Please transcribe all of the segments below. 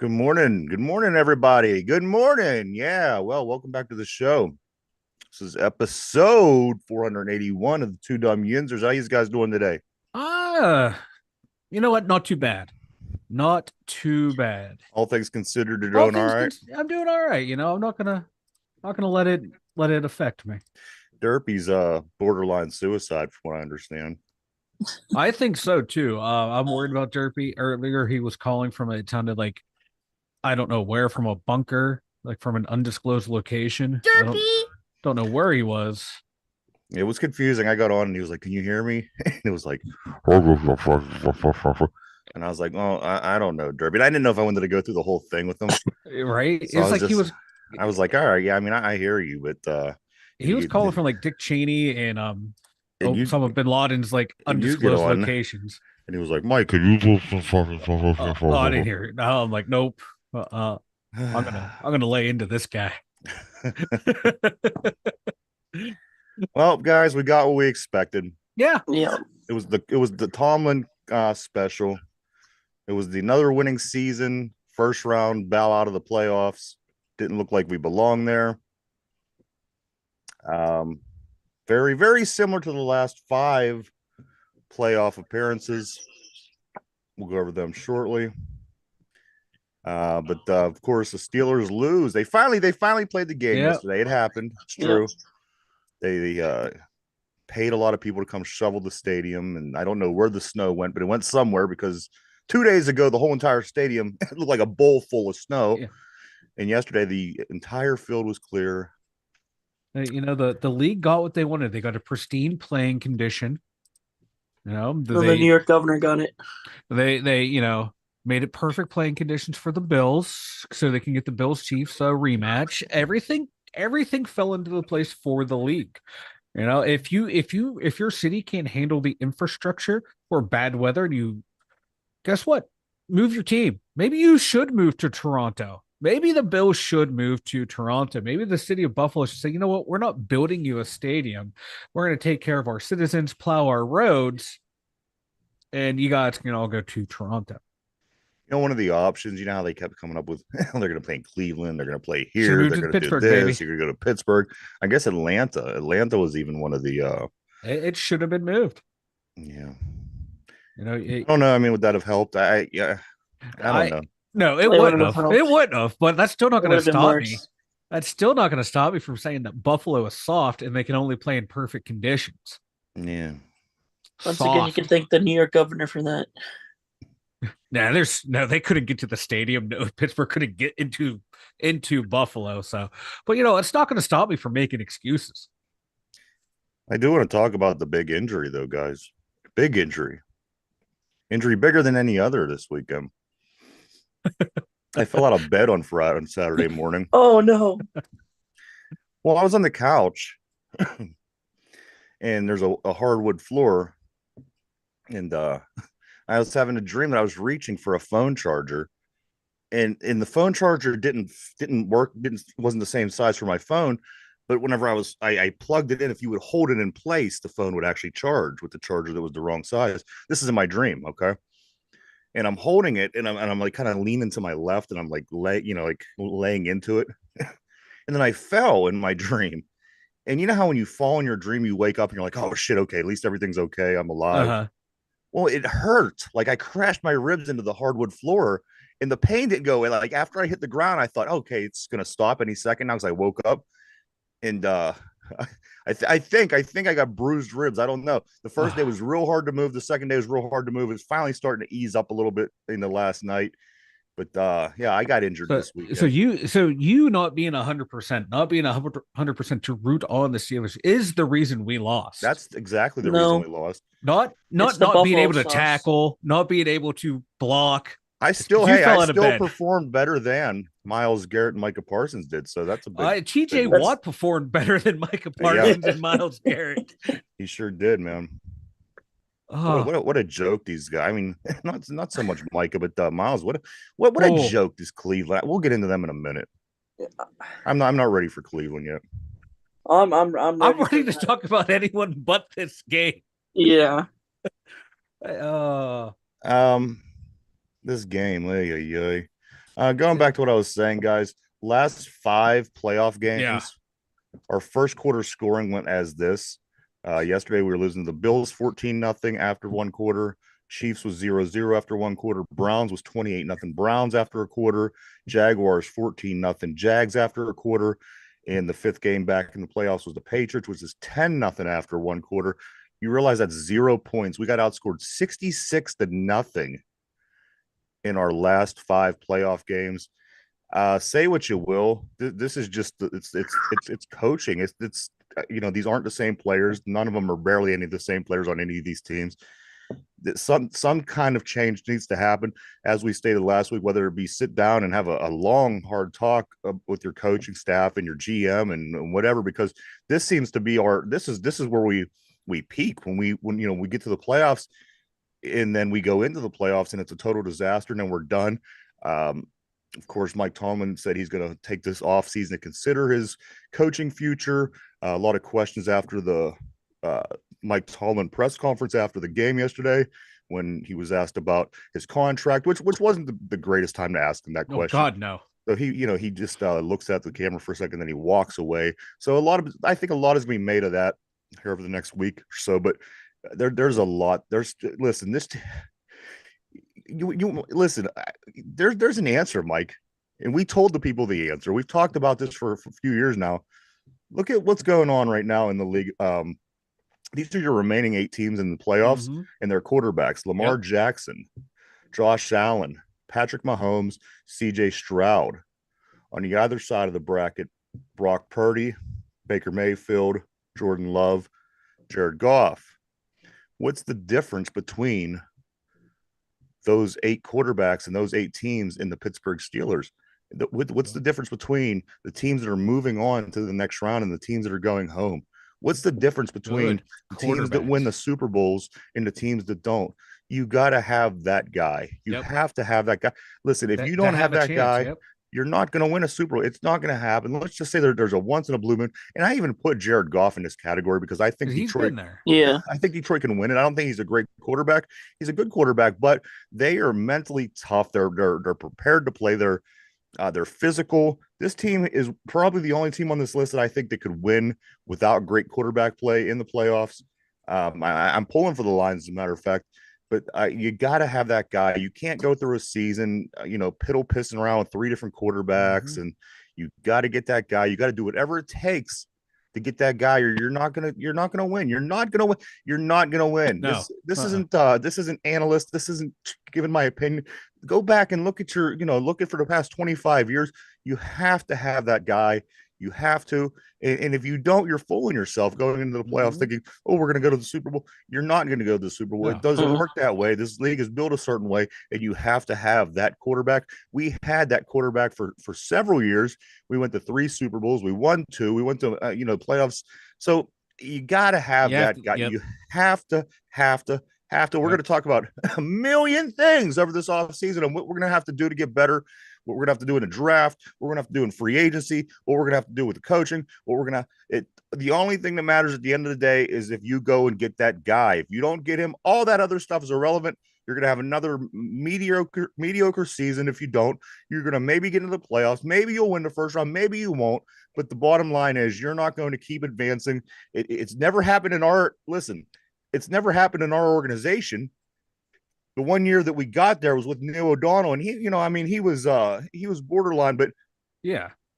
Good morning. Good morning, everybody. Good morning. Yeah. Well, welcome back to the show. This is episode 481 of the Two Dumb Yinzers. How you guys doing today? Ah, you know what? Not too bad. Not too bad. All things considered, you're All doing all things right. I'm doing all right. I'm not gonna let it affect me. Derpy's borderline suicide, from what I understand. I think so too. I'm worried about Derpy. Earlier, he was calling from it sounded like I don't know where, from a bunker, like from an undisclosed location. I don't Derpy. don't know where he was. It was confusing. I got on and he was like, "Can you hear me?" And it was like, and I was like, "Oh, I don't know, Derpy." And I didn't know if I wanted to go through the whole thing with him. Right? So I It's was like just, I was like, "All right, yeah. I mean, I hear you, but he was calling from like Dick Cheney and and you some of Bin Laden's like and you get undisclosed on, locations. and he was like, "Mike, could you just?" Oh, I didn't hear it. No, I'm like, nope. Uh, I'm gonna lay into this guy. Well, guys, we got what we expected. Yeah, Yeah. It was the Tomlin special. It was the another winning season, first round bow out of the playoffs. Didn't look like we belonged there. Um, very, very similar to the last five playoff appearances. We'll go over them shortly. But of course, the Steelers lose. They finally played the game yeah. yesterday. It happened. It's Yeah. true. They paid a lot of people to come shovel the stadium, and I don't know where the snow went, but it went somewhere because 2 days ago the whole entire stadium looked like a bowl full of snow, Yeah. and yesterday the entire field was clear. The league got what they wanted. They got a pristine playing condition. So the New York governor got it. They made it perfect playing conditions for the Bills, so they can get the Bills Chiefs rematch. Everything fell into the place for the league. If your city can't handle the infrastructure or bad weather, and you guess what? Move your team. Maybe you should move to Toronto. Maybe the Bills should move to Toronto. Maybe the city of Buffalo should say, you know what? We're not building you a stadium. We're going to take care of our citizens, plow our roads, and you guys can all go to Toronto. One of the options, how they kept coming up with they're going to play in Cleveland, they're going to play Should here, move they're to going to do Pittsburgh, this, baby. you're going to go to Pittsburgh. I guess Atlanta was even one of the It should have been moved. yeah. I It, don't know. I mean, would that have helped? I don't I know. no, it It wouldn't wouldn't have have. It helped. wouldn't have. But that's still not It going would to have been stop me. worse. That's still not going to stop me from saying that Buffalo is soft and they can only play in perfect conditions. Yeah. Once again, you can thank the New York governor for that. They couldn't get to the stadium. No, Pittsburgh couldn't get into Buffalo. So, but it's not going to stop me from making excuses. I do want to talk about the big injury, though, guys. Big injury bigger than any other this weekend. I fell out of bed on Saturday morning. Oh no. Well, I was on the couch, and there's a hardwood floor, and I was having a dream that I was reaching for a phone charger, and the phone charger didn't work, wasn't the same size for my phone. But whenever I plugged it in, if you would hold it in place, the phone would actually charge with the charger that was the wrong size. This is in my dream, okay? And I'm holding it, and I'm like kind of leaning to my left, and I'm like laying into it, and then I fell in my dream. And you know how when you fall in your dream, you wake up and you're like, oh shit, okay, at least everything's okay, I'm Uh alive. huh. Well, it hurt. Like I crashed my ribs into the hardwood floor, and the pain didn't go away. Like after I hit the ground, I thought, okay, it's gonna stop any second now because I woke up, and I think I got bruised ribs. I don't know. The first day was real hard to move. The second day was real hard to move. It's finally starting to ease up a little bit in the last night. But yeah, I got injured So, this so weekend. you, so you not being 100%, not being 100% to root on the Steelers is the reason we lost. That's exactly the reason No. we lost. Not It's not the not being Buffalo able to sauce. tackle, not being able to block. I It's because still, you hey, I fell out of still bed. performed better than Miles Garrett and Micah Parsons did. So that's a big TJ win. Watt performed better than Micah Yeah, Parsons and Miles Garrett. he sure did, man. Oh, What a joke these guys. I mean, not so much Micah, but Miles. What a oh, joke this Cleveland. We'll get into them in a minute. I'm not ready for Cleveland yet. I'm I'm ready for ready to that. talk about anyone but this game. Yeah. Uh, Um, this game, ay, ay, ay. Going back to what I was saying, guys, last 5 playoff games, our first quarter scoring went as this. Yesterday, we were losing the Bills 14-0 after one quarter. Chiefs was 0-0 after one quarter. Browns was 28-0 Browns after a quarter. Jaguars 14-0 Jags after a quarter. And the fifth game back in the playoffs was the Patriots, which is 10-0 after one quarter. You realize that's 0 points. We got outscored 66-0 in our last 5 playoff games. Say what you will. This is just it's coaching. It's these aren't the same players. None of them are barely any of the same players on any of these teams. Some kind of change needs to happen, as we stated last week. Whether it be sit down and have a long, hard talk with your coaching staff and your GM and whatever, because this seems to be this is where we peak when we get to the playoffs, and then we go into the playoffs and it's a total disaster and then we're done. Of course, Mike Tomlin said he's going to take this off season to consider his coaching future. A lot of questions after the Mike Tomlin press conference after the game yesterday, when he was asked about his contract, which wasn't the greatest time to ask him that question. God, no. So he just looks at the camera for a second, then he walks away. So I think a lot is going to be made of that here over the next week or so. But there's a lot. Listen, there's an answer, Mike, and we told the people the answer. We've talked about this for a few years now. Look at what's going on right now in the league. These are your remaining 8 teams in the playoffs, and their quarterbacks: Lamar Jackson, Josh Allen, Patrick Mahomes, CJ Stroud. On the other side of the bracket, Brock Purdy, Baker Mayfield, Jordan Love, Jared Goff. What's the difference between those 8 quarterbacks and those 8 teams in the Pittsburgh Steelers? What's the difference between the teams that are moving on to the next round and the teams that are going home? What's the difference between the teams that win the Super Bowls and the teams that don't? You got to have that guy. You have to have that guy. Listen, if you don't have that guy, you're not going to win a Super Bowl. It's not going to happen. Let's just say there's a once in a blue moon. And I even put Jared Goff in this category because I think Detroit can win it. I don't think he's a great quarterback. He's a good quarterback, but they are mentally tough. They're prepared to play. They're physical. This team is probably the only team on this list that I think that could win without great quarterback play in the playoffs. I'm pulling for the Lions, as a matter of fact, but you got to have that guy. You can't go through a season, pissing around with 3 different quarterbacks, and you got to get that guy. You got to do whatever it takes to get that guy, or you're not gonna win. You're not gonna win. No. This isn't analyst. This isn't giving my opinion. Go back and look at for the past 25 years. You have to have that guy. You have to. And if you don't, you're fooling yourself going into the playoffs thinking, oh, we're going to go to the Super Bowl. You're not going to go to the Super Bowl. No. It doesn't work that way. This league is built a certain way, and you have to have that quarterback. We had that quarterback for several years. We went to 3 Super Bowls. We won 2. We went to, playoffs. So you got to have that guy. You have to. We're going to talk about a million things over this offseason and what we're going to have to do to get better. What we're going to have to do in a draft, what we're going to have to do in free agency, what we're going to have to do with the coaching, the only thing that matters at the end of the day is if you go and get that guy. If you don't get him, all that other stuff is irrelevant. You're going to have another mediocre season. If you don't, you're going to maybe get into the playoffs. Maybe you'll win the first round. Maybe you won't. But the bottom line is you're not going to keep advancing. It's never happened in it's never happened in our organization. The one year that we got there was with Neil O'Donnell, and he was borderline, but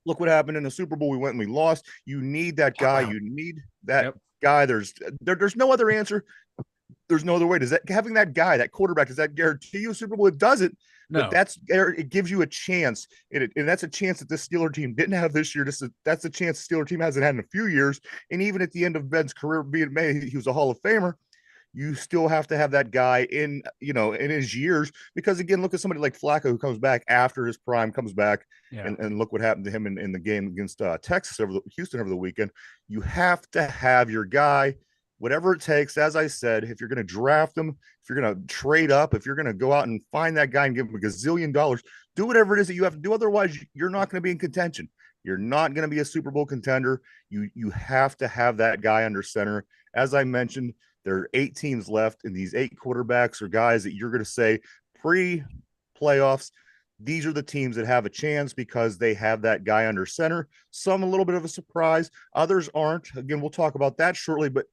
look what happened in the Super Bowl. We went and we lost. You need that guy. You need that guy. There's no other answer. There's no other way. Having that guy, that quarterback, does that guarantee you a Super Bowl? It doesn't. No. But it gives you a chance, and that's a chance that this Steeler team didn't have this year. That's a chance the Steeler team hasn't had in a few years. And even at the end of Ben's career, being made, he was a Hall of Famer. You still have to have that guy in his years, because again, look at somebody like Flacco who comes back after his prime, comes back, and look what happened to him in the game against Houston over the weekend. You have to have your guy, whatever it takes. As I said, if you're going to draft him, if you're going to trade up, if you're going to go out and find that guy and give him $1 gazillion, do whatever it is that you have to do. Otherwise, you're not going to be in contention. You're not going to be a Super Bowl contender. You have to have that guy under center. As I mentioned, there are 8 teams left, and these 8 quarterbacks are guys that you're going to say pre-playoffs, these are the teams that have a chance because they have that guy under center. Some a little bit of a surprise, others aren't. Again, we'll talk about that shortly, but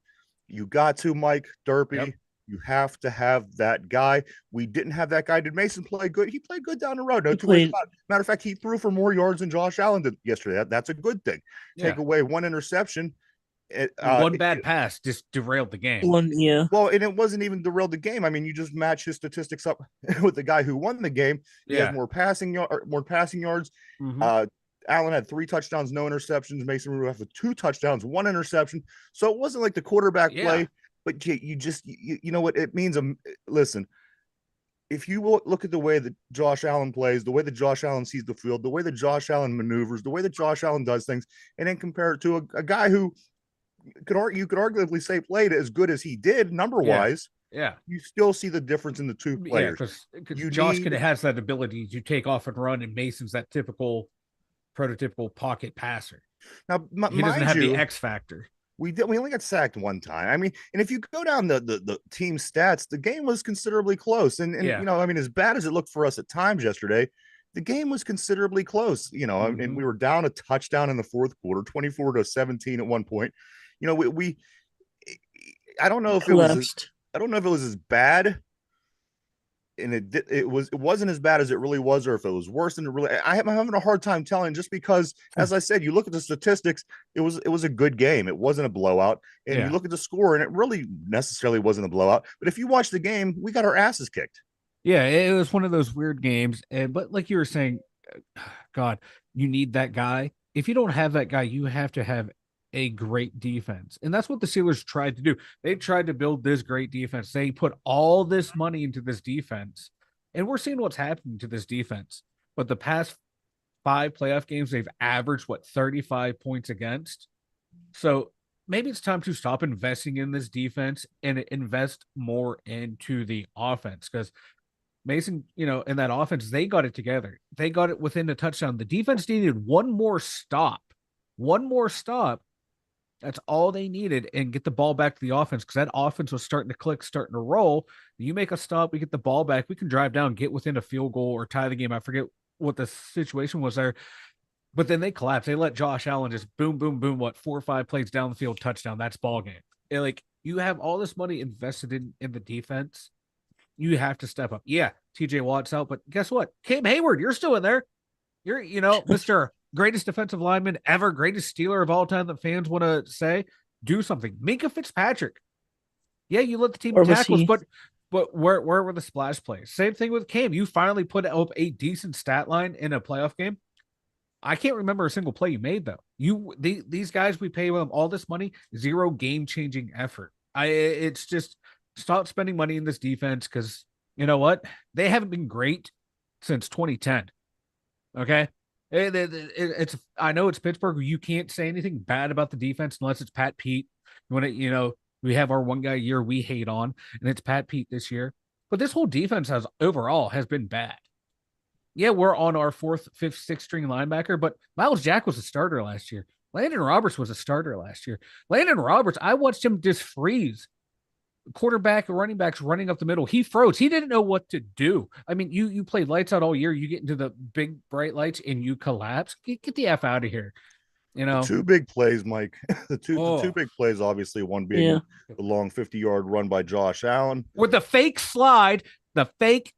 you got to, Mike Derpy. Yep. You have to have that guy. We didn't have that guy. Did Mason play good? He played good down the road. No two ways about it. Matter of fact, he threw for more yards than Josh Allen did yesterday. That's a good thing. Take away one interception. One bad pass just derailed the game. Well, and it wasn't even derailed the game. I mean, you just match his statistics up with the guy who won the game. He has more passing yards. Mm-hmm. Allen had 3 touchdowns, no interceptions. Mason Rudolph with 2 touchdowns, 1 interception. So it wasn't like the quarterback play. But you know what it means? Listen, if you look at the way that Josh Allen plays, the way that Josh Allen sees the field, the way that Josh Allen maneuvers, the way that Josh Allen does things, and then compare it to a guy who you could arguably say played as good as he did number-wise, you still see the difference in the two players. Because Josh has that ability to take off and run, and Mason's that prototypical pocket passer. Now, he doesn't have the X factor. We only got sacked one time. I mean, and if you go down the team stats, the game was considerably close. And you know, I mean, as bad as it looked for us at times yesterday, the game was considerably close. You know, and we were down a touchdown in the fourth quarter, 24-17 at one point. You know, I don't know if it was as bad. And it wasn't as bad as it really was, or if it was worse than it really. I'm having a hard time telling, just because, as I said, you look at the statistics, it was a good game. It wasn't a blowout, and you look at the score, and it really necessarily wasn't a blowout. But if you watch the game, we got our asses kicked. Yeah, it was one of those weird games. But like you were saying, God, you need that guy. If you don't have that guy, you have to have a great defense. And that's what the Steelers tried to do. They tried to build this great defense. They put all this money into this defense. And we're seeing what's happening to this defense. But the past 5 playoff games, they've averaged, 35 points against. So maybe it's time to stop investing in this defense and invest more into the offense. Because Mason, you know, in that offense, they got it together. They got it within a touchdown. The defense needed one more stop. That's all they needed, and get the ball back to the offense, because that offense was starting to click, starting to roll. You make a stop, we get the ball back, we can drive down, get within a field goal or tie the game. I forget what the situation was there, but then they collapsed. They let Josh Allen just boom, boom, boom, 4 or 5 plays down the field, touchdown. That's ball game. Like, you have all this money invested in the defense. You have to step up. Yeah, TJ Watt's out, but guess what? Cam Hayward, you're still in there. You're, Mr. greatest defensive lineman ever, greatest Steeler of all time that fans want to say. Do something. Minkah Fitzpatrick. Yeah, you let the team tackles, but where were the splash plays? Same thing with Cam. You finally put up a decent stat line in a playoff game. I can't remember a single play you made, though. These guys, we pay them all this money, 0 game-changing effort. It's just, stop spending money in this defense, because you know what? They haven't been great since 2010. Okay? I know it's Pittsburgh. You can't say anything bad about the defense unless it's Pat Pete. We have our one guy a year we hate on, and it's Pat Pete this year. But this whole defense has been bad. Yeah, we're on our 4th, 5th, 6th string linebacker, but Miles Jack was a starter last year. Landon Roberts was a starter last year. Landon Roberts, I watched him just freeze. Quarterback and running backs running up the middle. He froze. He didn't know what to do. I mean, you played lights out all year. You get into the big bright lights and you collapse. Get the F out of here. The 2 big plays, Mike. The two big plays, obviously, one being the long 50-yard run by Josh Allen with the fake slide. Take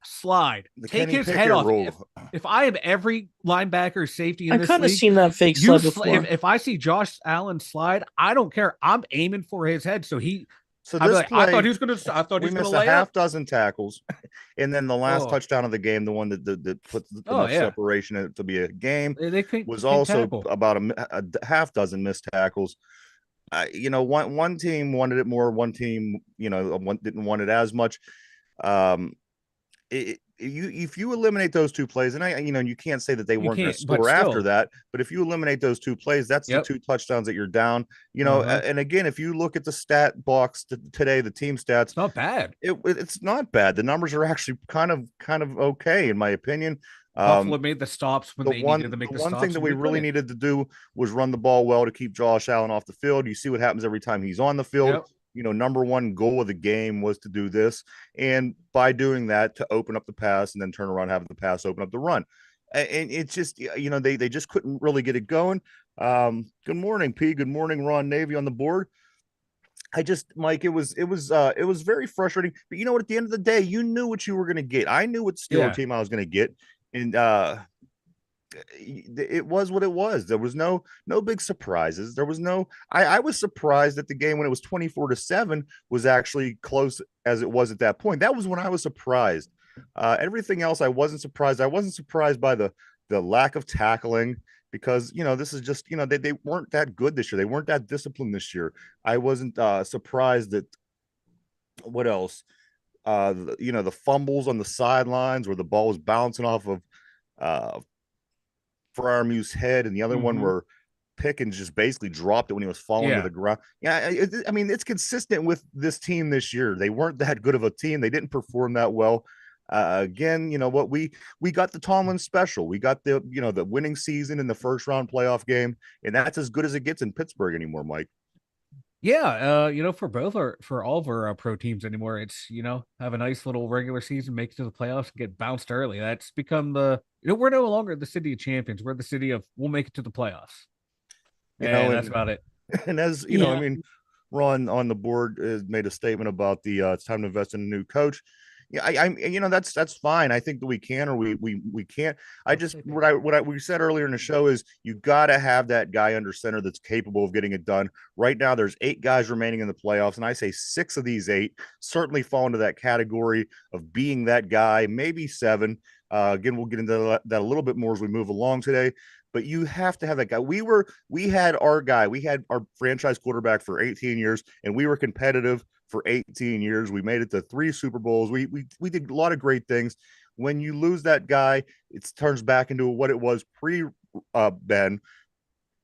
his head off. If I am every linebacker safety in this league, I kind of seen that fake slide before. If I see Josh Allen slide, I don't care. I'm aiming for his head. So this play, I thought he was going to. We missed a half dozen tackles, and then the last touchdown of the game, the one that put enough separation to be a game, was also about a half dozen missed tackles. One team wanted it more. One team, didn't want it as much. If you eliminate those 2 plays, and you can't say that they weren't going to score after that, but if you eliminate those 2 plays, that's the 2 touchdowns that you're down. And again, if you look at the stat box today, the team stats, it's not bad. It's not bad. The numbers are actually kind of okay, in my opinion. Buffalo made the stops when they needed to make the stops. One thing that we really needed to do was run the ball well to keep Josh Allen off the field. You see what happens every time he's on the field. number one goal of the game was to do this. And by doing that, to open up the pass and then turn around, have the pass open up the run. And it's just, they just couldn't really get it going. Good morning, P. Good morning, Ron Navy on the board. Mike, it was very frustrating. But you know what? At the end of the day, you knew what you were going to get. I knew what Steeler team I was going to get. And it was what it was. There was no big surprises. There was no. I was surprised that the game, when it was 24-7, was actually close as it was at that point. That was when I was surprised. Everything else, I wasn't surprised. I wasn't surprised by the lack of tackling, because this is just they weren't that good this year. They weren't that disciplined this year. I wasn't surprised that. What else? The fumbles on the sidelines where the ball was bouncing off of Fryermuth's head, and the other one where Pickens just basically dropped it when he was falling to the ground. Yeah, it's consistent with this team this year. They weren't that good of a team. They didn't perform that well. Again, what we got the Tomlin special. We got the the winning season in the first round playoff game, and that's as good as it gets in Pittsburgh anymore, Mike. Yeah, for all of our pro teams anymore, it's have a nice little regular season, make it to the playoffs, and get bounced early. That's become we're no longer the city of champions. We're the city of we'll make it to the playoffs. And that's about it. And as Ron on the board has made a statement about it's time to invest in a new coach. Yeah, that's fine. I think that we can, or we can't. What we said earlier in the show is you got to have that guy under center that's capable of getting it done. Right now, there's 8 guys remaining in the playoffs, and I say 6 of these 8 certainly fall into that category of being that guy, maybe 7. Again, we'll get into that a little bit more as we move along today. But you have to have that guy. We had our guy. We had our franchise quarterback for 18 years, and we were competitive for 18 years. We made it to 3 Super Bowls. We did a lot of great things. When you lose that guy, it turns back into what it was pre Ben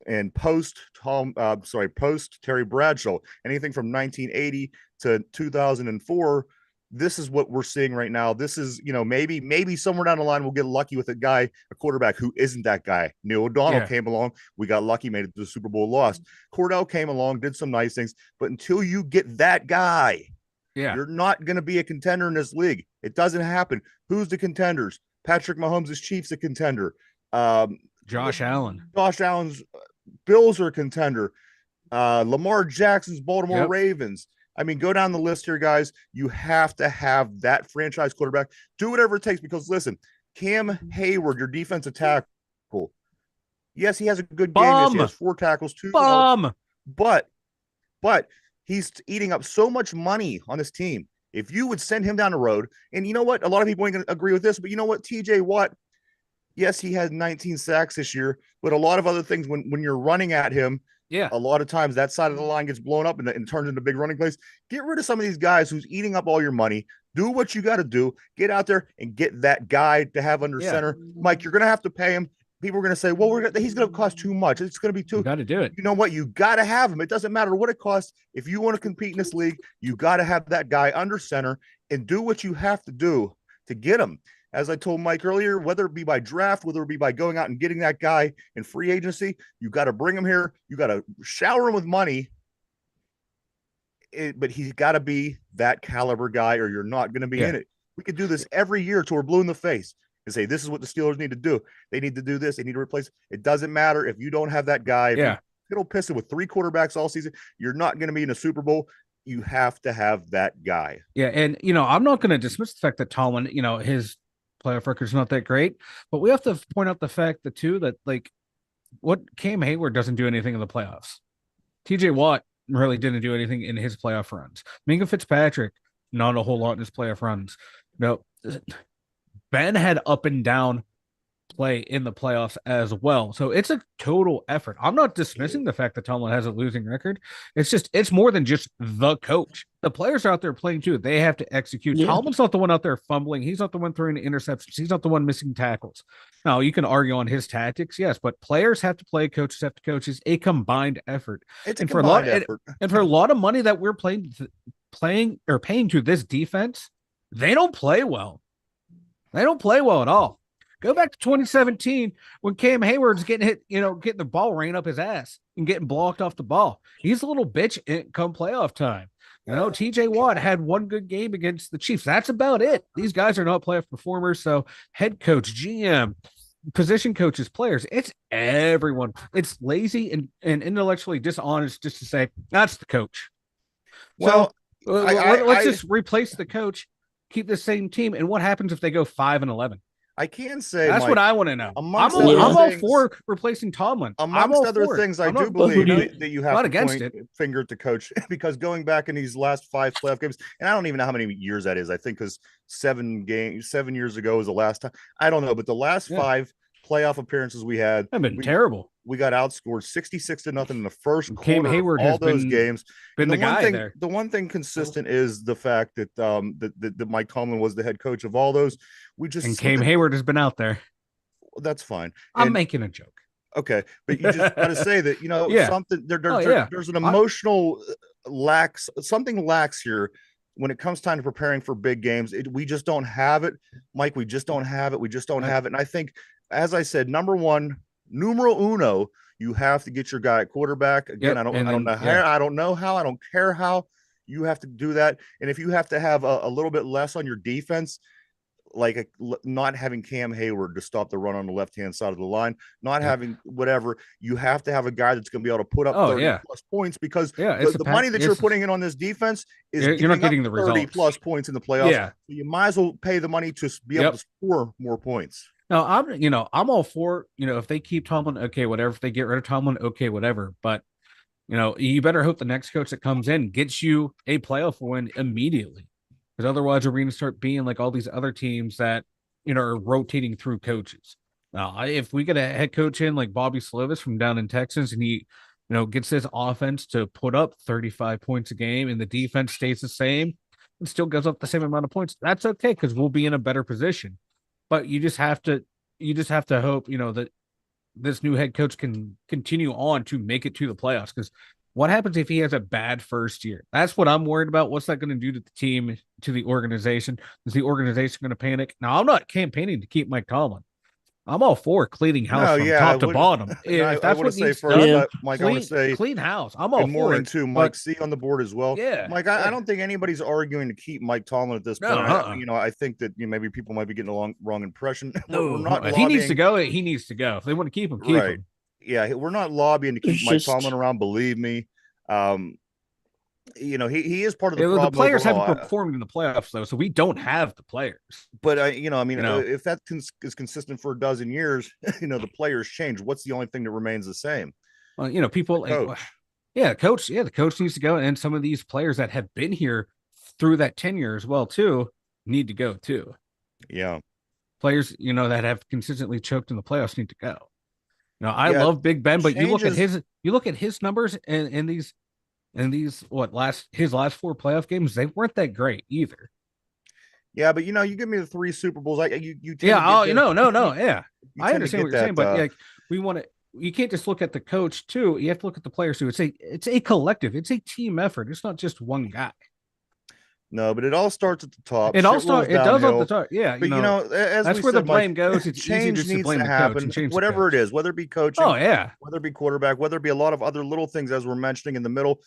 and post Terry Bradshaw. Anything from 1980 to 2004. This is what we're seeing right now. This is, maybe somewhere down the line we'll get lucky with a quarterback who isn't that guy. Neil O'Donnell came along. We got lucky, made it to the Super Bowl, lost. Cordell came along, did some nice things. But until you get that guy, you're not going to be a contender in this league. It doesn't happen. Who's the contenders? Patrick Mahomes' Chiefs a contender. Josh Allen. Josh Allen's Bills are a contender. Lamar Jackson's Baltimore Ravens. I mean, go down the list here, guys. You have to have that franchise quarterback. Do whatever it takes, because, listen, Cam Hayward, your defensive tackle, yes, he has a good game. Yes, he has 4 tackles, 2. But he's eating up so much money on his team. If you would send him down the road, and you know what? A lot of people ain't going to agree with this, but you know what? TJ Watt, yes, he had 19 sacks this year, but a lot of other things when you're running at him, a lot of times that side of the line gets blown up and turns into big running plays. Get rid of some of these guys who's eating up all your money. Do what you got to do. Get out there and get that guy to have under center. Mike, you're going to have to pay him. People are going to say, well, he's going to cost too much. It's going to be too. You got to do it. You know what? You got to have him. It doesn't matter what it costs. If you want to compete in this league, you got to have that guy under center and do what you have to do to get him. As I told Mike earlier, whether it be by draft, whether it be by going out and getting that guy in free agency, you got to bring him here. You got to shower him with money. But he's got to be that caliber guy, or you're not going to be in it. We could do this every year till we're blue in the face and say, this is what the Steelers need to do. They need to do this. They need to replace. It doesn't matter if you don't have that guy. It'll piss it with 3 quarterbacks all season. You're not going to be in a Super Bowl. You have to have that guy. Yeah. And, I'm not going to dismiss the fact that Tomlin, his playoff record's not that great, but we have to point out the fact that what Cam Hayward doesn't do anything in the playoffs. TJ Watt really didn't do anything in his playoff runs. Minkah Fitzpatrick, not a whole lot in his playoff runs. No, Ben had up and down play in the playoffs as well. So it's a total effort. I'm not dismissing the fact that Tomlin has a losing record. It's more than just the coach. The players are out there playing too. They have to execute. Tomlin's not the one out there fumbling. He's not the one throwing the interceptions. He's not the one missing tackles. Now, you can argue on his tactics, yes, but players have to play, coaches have to coach. It's a combined effort. And for a lot of money that we're paying to this defense, they don't play well. They don't play well at all. Go back to 2017 when Cam Hayward's getting hit, getting the ball rain up his ass and getting blocked off the ball. He's a little bitch come playoff time. TJ Watt had one good game against the Chiefs. That's about it. These guys are not playoff performers. So head coach, GM, position coaches, players, it's everyone. It's lazy and intellectually dishonest just to say that's the coach. Well, so let's just replace the coach, keep the same team. And what happens if they go 5-11? I can say that's Mike, what I want to know. I'm all for replacing Tomlin. Amongst other things, I do believe that you have to point finger at the coach, because going back in these last 5 playoff games, and I don't even know how many years that is. I think because 7 years ago was the last time. I don't know, but the last 5 playoff appearances we had have been terrible. We got outscored 66-0 in the first quarter. Hayward all those games. Been the guy there. The one thing consistent is the fact that that Mike Tomlin was the head coach of all those. Cam Hayward has been out there. That's fine. I'm making a joke. Okay, but you just got to say that something there's an emotional something lacks here when it comes time to preparing for big games. We just don't have it, Mike. We just don't have it. And I think, as I said, number one, numero uno, you have to get your guy at quarterback. Again, I don't know how. I don't care how. You have to do that. And if you have to have a little bit less on your defense, like not having Cam Hayward to stop the run on the left-hand side of the line, not having whatever, you have to have a guy that's going to be able to put up 30 plus points, because the money that you're putting in on this defense is you're not getting the 30 results. plus points in the playoffs. Yeah. So you might as well pay the money to be able to score more points. No, I'm all for, if they keep Tomlin, okay, whatever. If they get rid of Tomlin, okay, whatever. But, you better hope the next coach that comes in gets you a playoff win immediately. Because otherwise we're going to start being like all these other teams that, are rotating through coaches. Now, if we get a head coach in like Bobby Slovis from down in Texas, and he, gets his offense to put up 35 points a game and the defense stays the same and still goes up the same amount of points, that's okay, because we'll be in a better position. But you just have to hope, that this new head coach can continue on to make it to the playoffs. Because what happens if he has a bad first year? That's what I'm worried about. What's that going to do to the team, to the organization? Is the organization going to panic? Now, I'm not campaigning to keep Mike Tomlin. I'm all for cleaning house from top to bottom. If that's what needs done, Mike, I want to say clean house. I'm all for it. Too, Mike, C on the board as well. Yeah, Mike, I don't think anybody's arguing to keep Mike Tomlin at this point. I think that maybe people might be getting a wrong impression. If he needs to go, he needs to go. If they want to keep him, keep him. Yeah, we're not lobbying to keep Mike Tomlin around. Believe me. He is part of the problem. The players overall. haven't performed in the playoffs though, so we don't have the players. But if that is consistent for a dozen years, the players change. What's the only thing that remains the same? Well, people, coach. The coach needs to go, and some of these players that have been here through that tenure as well too need to go too. Yeah, players that have consistently choked in the playoffs need to go. I love Big Ben, but you look at his numbers in these his last 4 playoff games, they weren't that great either. Yeah, but you give me the 3 Super Bowls. I understand what you're saying, but you can't just look at the coach too. You have to look at the players too. It's a collective. It's a team effort. It's not just one guy. No, but it all starts at the top. It does at the top. Yeah, but as that's where the blame goes. It's change easy to blame to happen. Whatever it is, whether it be coaching, whether it be quarterback, whether it be a lot of other little things as we're mentioning in the middle,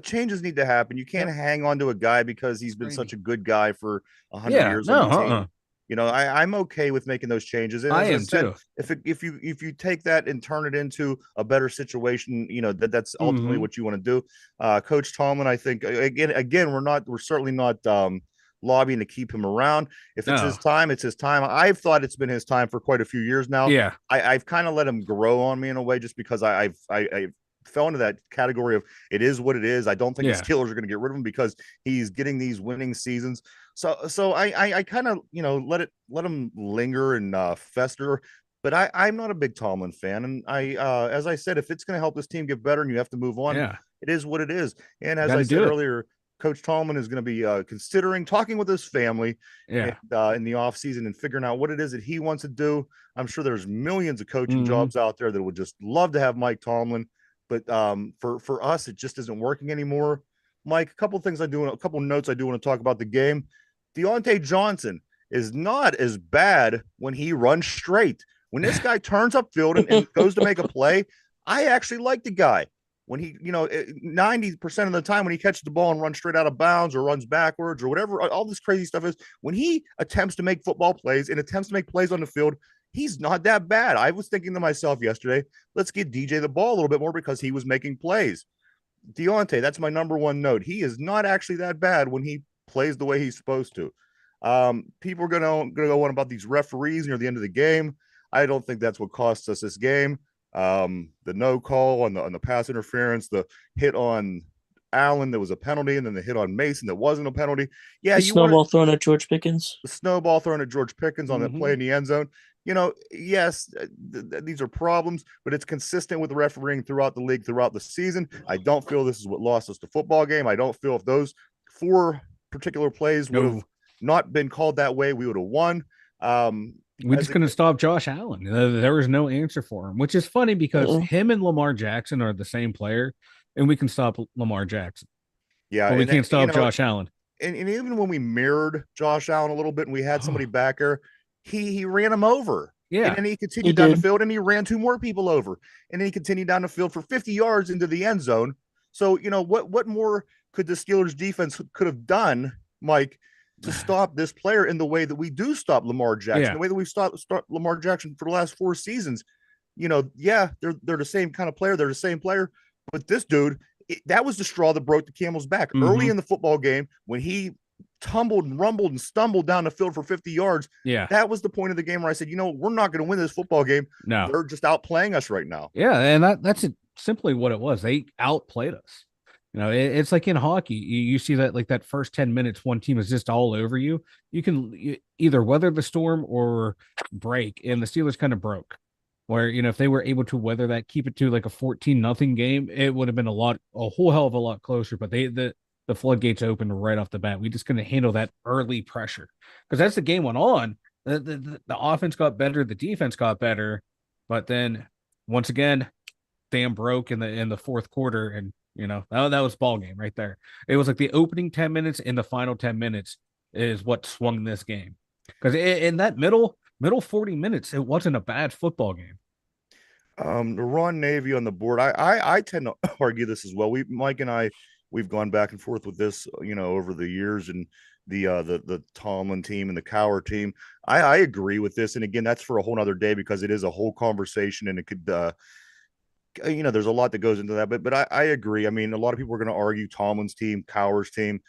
changes need to happen. You can't hang on to a guy because he's been such a good guy for 100 years. I'm okay with making those changes. And I am too. If you take that and turn it into a better situation, that's ultimately what you want to do. Coach Tomlin, I think again, we're certainly not lobbying to keep him around. If it's his time, it's his time. I've thought it's been his time for quite a few years now. Yeah, I've kind of let him grow on me in a way, just because I fell into that category of it is what it is. I don't think the Steelers are going to get rid of him because he's getting these winning seasons. So I kind of let him linger and fester. But I'm not a big Tomlin fan, and as I said, if it's going to help this team get better and you have to move on, it is what it is. And as I said earlier, Coach Tomlin is going to be considering talking with his family in the offseason and figuring out what it is that he wants to do. I'm sure there's millions of coaching jobs out there that would just love to have Mike Tomlin. But for us, it just isn't working anymore. Mike, a couple notes I do want to talk about the game. Diontae Johnson is not as bad when he runs straight. When this guy turns upfield and goes to make a play, I actually like the guy. when he, 90% of the time when he catches the ball and runs straight out of bounds or runs backwards or whatever, all this crazy stuff is, when he attempts to make football plays and attempts to make plays on the field, he's not that bad. I was thinking to myself yesterday, let's get DJ the ball a little bit more because he was making plays. Diontae, that's my number one note. He is not actually that bad when he plays the way he's supposed to. People are gonna go on about these referees near the end of the game. I don't think that's what cost us this game. The no call on the pass interference, the hit on Allen that was a penalty, and then the hit on Mason that wasn't a penalty. Yeah, the snowball thrown at George Pickens. The snowball thrown at George Pickens on that play in the end zone. Yes, these are problems, but it's consistent with the refereeing throughout the league, throughout the season. I don't feel this is what lost us the football game. I don't feel if those 4 particular plays would have not been called that way, we would have won. We just couldn't stop Josh Allen. There was no answer for him, which is funny because him and Lamar Jackson are the same player, and we can stop Lamar Jackson. Yeah, but we can't stop Josh Allen. And even when we mirrored Josh Allen a little bit and we had somebody back there, he ran him over. Yeah. And then he continued down the field and he ran 2 more people over. And then he continued down the field for 50 yards into the end zone. So, what more could the Steelers defense could have done, Mike, to stop this player in the way that we do stop Lamar Jackson, the way that we've stopped Lamar Jackson for the last 4 seasons? They're the same kind of player. They're the same player. But this dude, that was the straw that broke the camel's back. Early in the football game, when he tumbled and rumbled and stumbled down the field for 50 yards. Yeah. That was the point of the game where I said, we're not going to win this football game. No. They're just outplaying us right now. Yeah, and that's simply what it was. They outplayed us. It's like in hockey. You see that like that first 10 minutes, one team is just all over you. You can either weather the storm or break, and the Steelers kind of broke. Where, if they were able to weather that, keep it to like a 14-0 game, it would have been a whole hell of a lot closer. But the floodgates opened right off the bat. We just couldn't handle that early pressure because as the game went on, the offense got better, the defense got better, but then once again, dam broke in the fourth quarter, and that was ball game right there. It was like the opening 10 minutes and the final 10 minutes is what swung this game because in that middle 40 minutes, it wasn't a bad football game. The Ron Navy on the board. I tend to argue this as well. Mike and I, we've gone back and forth with this, over the years, and the Tomlin team and the Cowher team. I agree with this, and again, that's for a whole nother day because it is a whole conversation, and it could, there's a lot that goes into that. But I agree. I mean, a lot of people are going to argue Tomlin's team, Cowher's team,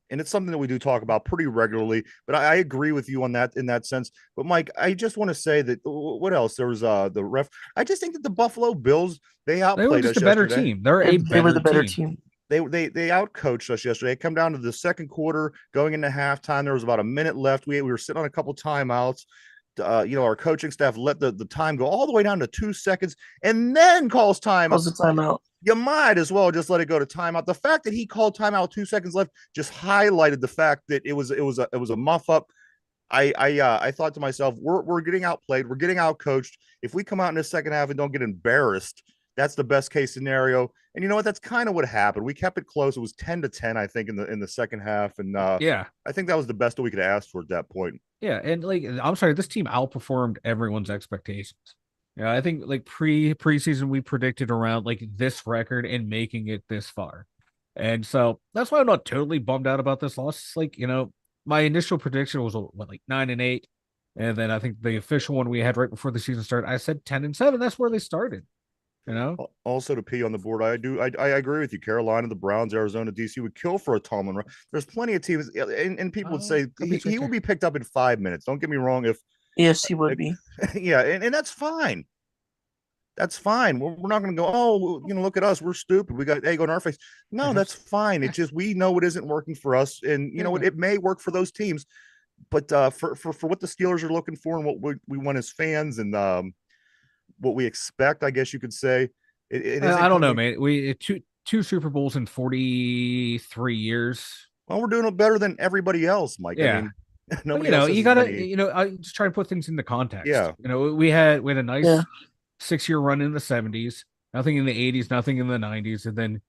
and it's something that we do talk about pretty regularly. But I agree with you on that in that sense. But Mike, I just want to say that what else? There was the ref. I just think that the Buffalo Bills, they outplayed were just us a better yesterday. team. They were the better team. They outcoached us yesterday. Come down to the second quarter, going into halftime. There was about a minute left. We were sitting on a couple timeouts. Our coaching staff let the time go all the way down to 2 seconds and then calls timeout. Calls the timeout. You might as well just let it go to timeout. The fact that he called timeout 2 seconds left just highlighted the fact that it was a muff up. I thought to myself, we're getting outplayed, we're getting outcoached. If we come out in the second half and don't get embarrassed, that's the best case scenario. And you know what? That's kind of what happened. We kept it close. It was 10-10, I think, in the second half. And I think that was the best that we could ask for at that point. Yeah, and I'm sorry, this team outperformed everyone's expectations. I think like preseason we predicted around like this record and making it this far. And so that's why I'm not totally bummed out about this loss. It's like, my initial prediction was like 9-8. And then I think the official one we had right before the season started, I said 10-7. That's where they started. Also to P on the board, I agree with you. Carolina, the Browns, Arizona, DC would kill for a Tomlin. There's plenty of teams, and people would say he will be picked up in 5 minutes. Don't get me wrong. Yes, he would be. Yeah, and that's fine. That's fine. We're not going to go, look at us. We're stupid. We got egg on our face. No, that's fine. It's just we know it isn't working for us, and it may work for those teams, but for what the Steelers are looking for and what we want as fans and what we expect, I guess you could say. I don't know, man. We two Super Bowls in 43 years. Well, we're doing it better than everybody else, Mike. Yeah. I mean, nobody else you gotta, I just try to put things into context. Yeah. We had a nice 6-year run in the 70s, nothing in the 80s, nothing in the 90s, and then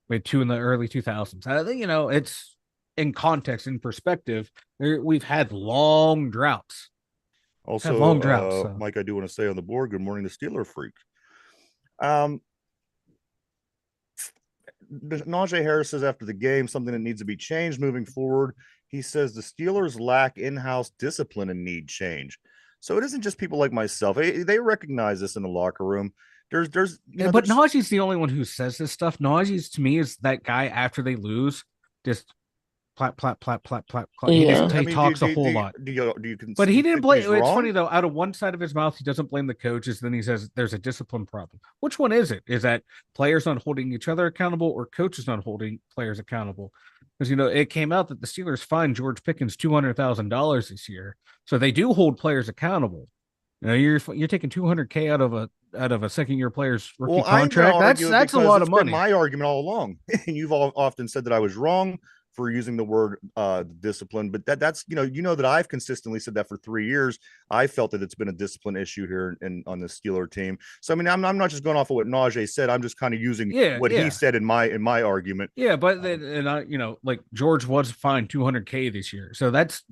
we had 2 in the early 2000s. I think it's in context, in perspective. We've had long droughts. Also, long droughts. Mike, I do want to say on the board, good morning to Steeler Freak. Um, Najee Harris says after the game something that needs to be changed moving forward. He says the Steelers lack in-house discipline and need change. So it isn't just people like myself. They recognize this in the locker room. But Najee's the only one who says this stuff. Najee's to me is that guy after they lose, just plap, plap, plap, plap, plap, plap. Yeah. He talks a whole lot. But he didn't blame. It's funny though. Out of one side of his mouth, he doesn't blame the coaches. Then he says there's a discipline problem. Which one is it? Is that players not holding each other accountable, or coaches not holding players accountable? Because it came out that the Steelers fined George Pickens $200,000 this year, so they do hold players accountable. You're taking $200K out of a second year player's rookie contract. That's a lot of money. Been my argument all along, and you've often said that I was wrong for using the word discipline, but that's that I've consistently said that for 3 years. I felt that it's been a discipline issue here on the Steeler team. So I mean, I'm not just going off of what Najee said. I'm just kind of using what he said in my argument. Yeah, but like George was fined $200K this year, so that's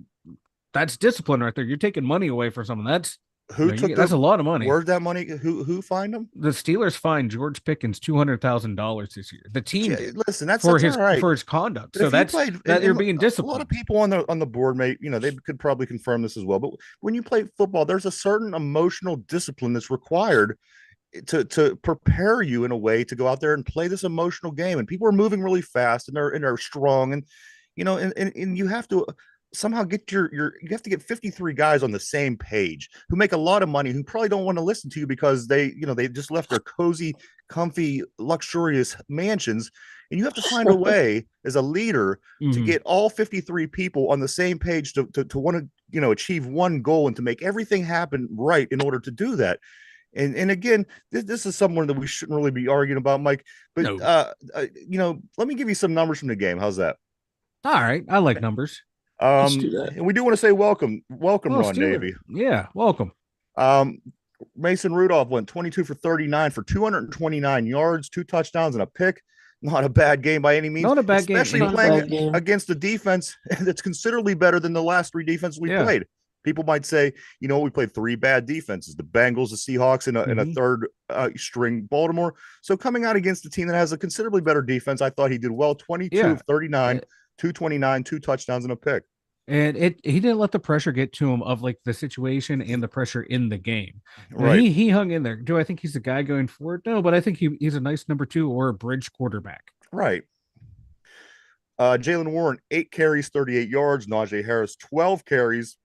discipline right there. You're taking money away from someone. That's that's a lot of money. Where's that money? Who fined him? The Steelers fined George Pickens $200,000 this year. The team listen, that's for his conduct. So you're being disciplined. A lot of people on the board they could probably confirm this as well. But when you play football, there's a certain emotional discipline that's required to prepare you in a way to go out there and play this emotional game. And people are moving really fast and they're strong, and you have to somehow get you have to get 53 guys on the same page who make a lot of money, who probably don't want to listen to you because they just left their cozy, comfy, luxurious mansions. And you have to find a way as a leader to get all 53 people on the same page to want to, achieve one goal and to make everything happen right in order to do that. And again, this is someone that we shouldn't really be arguing about, Mike, but no. Let me give you some numbers from the game. How's that? All right. I like numbers. And we do want to say welcome, Ron Navy. Yeah, welcome. Mason Rudolph went 22 for 39 for 229 yards, 2 touchdowns, and a pick. Not a bad game by any means. Not a bad especially game. Playing against a defense that's considerably better than the last 3 defenses we played. People might say, we played 3 bad defenses: the Bengals, the Seahawks, and a third string Baltimore. So coming out against a team that has a considerably better defense, I thought he did well. 22 of 39, 229, 2 touchdowns, and a pick. And he didn't let the pressure get to him of like the situation and the pressure in the game. Right. He hung in there. Do I think he's the guy going forward? No, but I think he's a nice number 2 or a bridge quarterback. Right. Jaylen Warren, 8 carries, 38 yards. Najee Harris, 12 carries,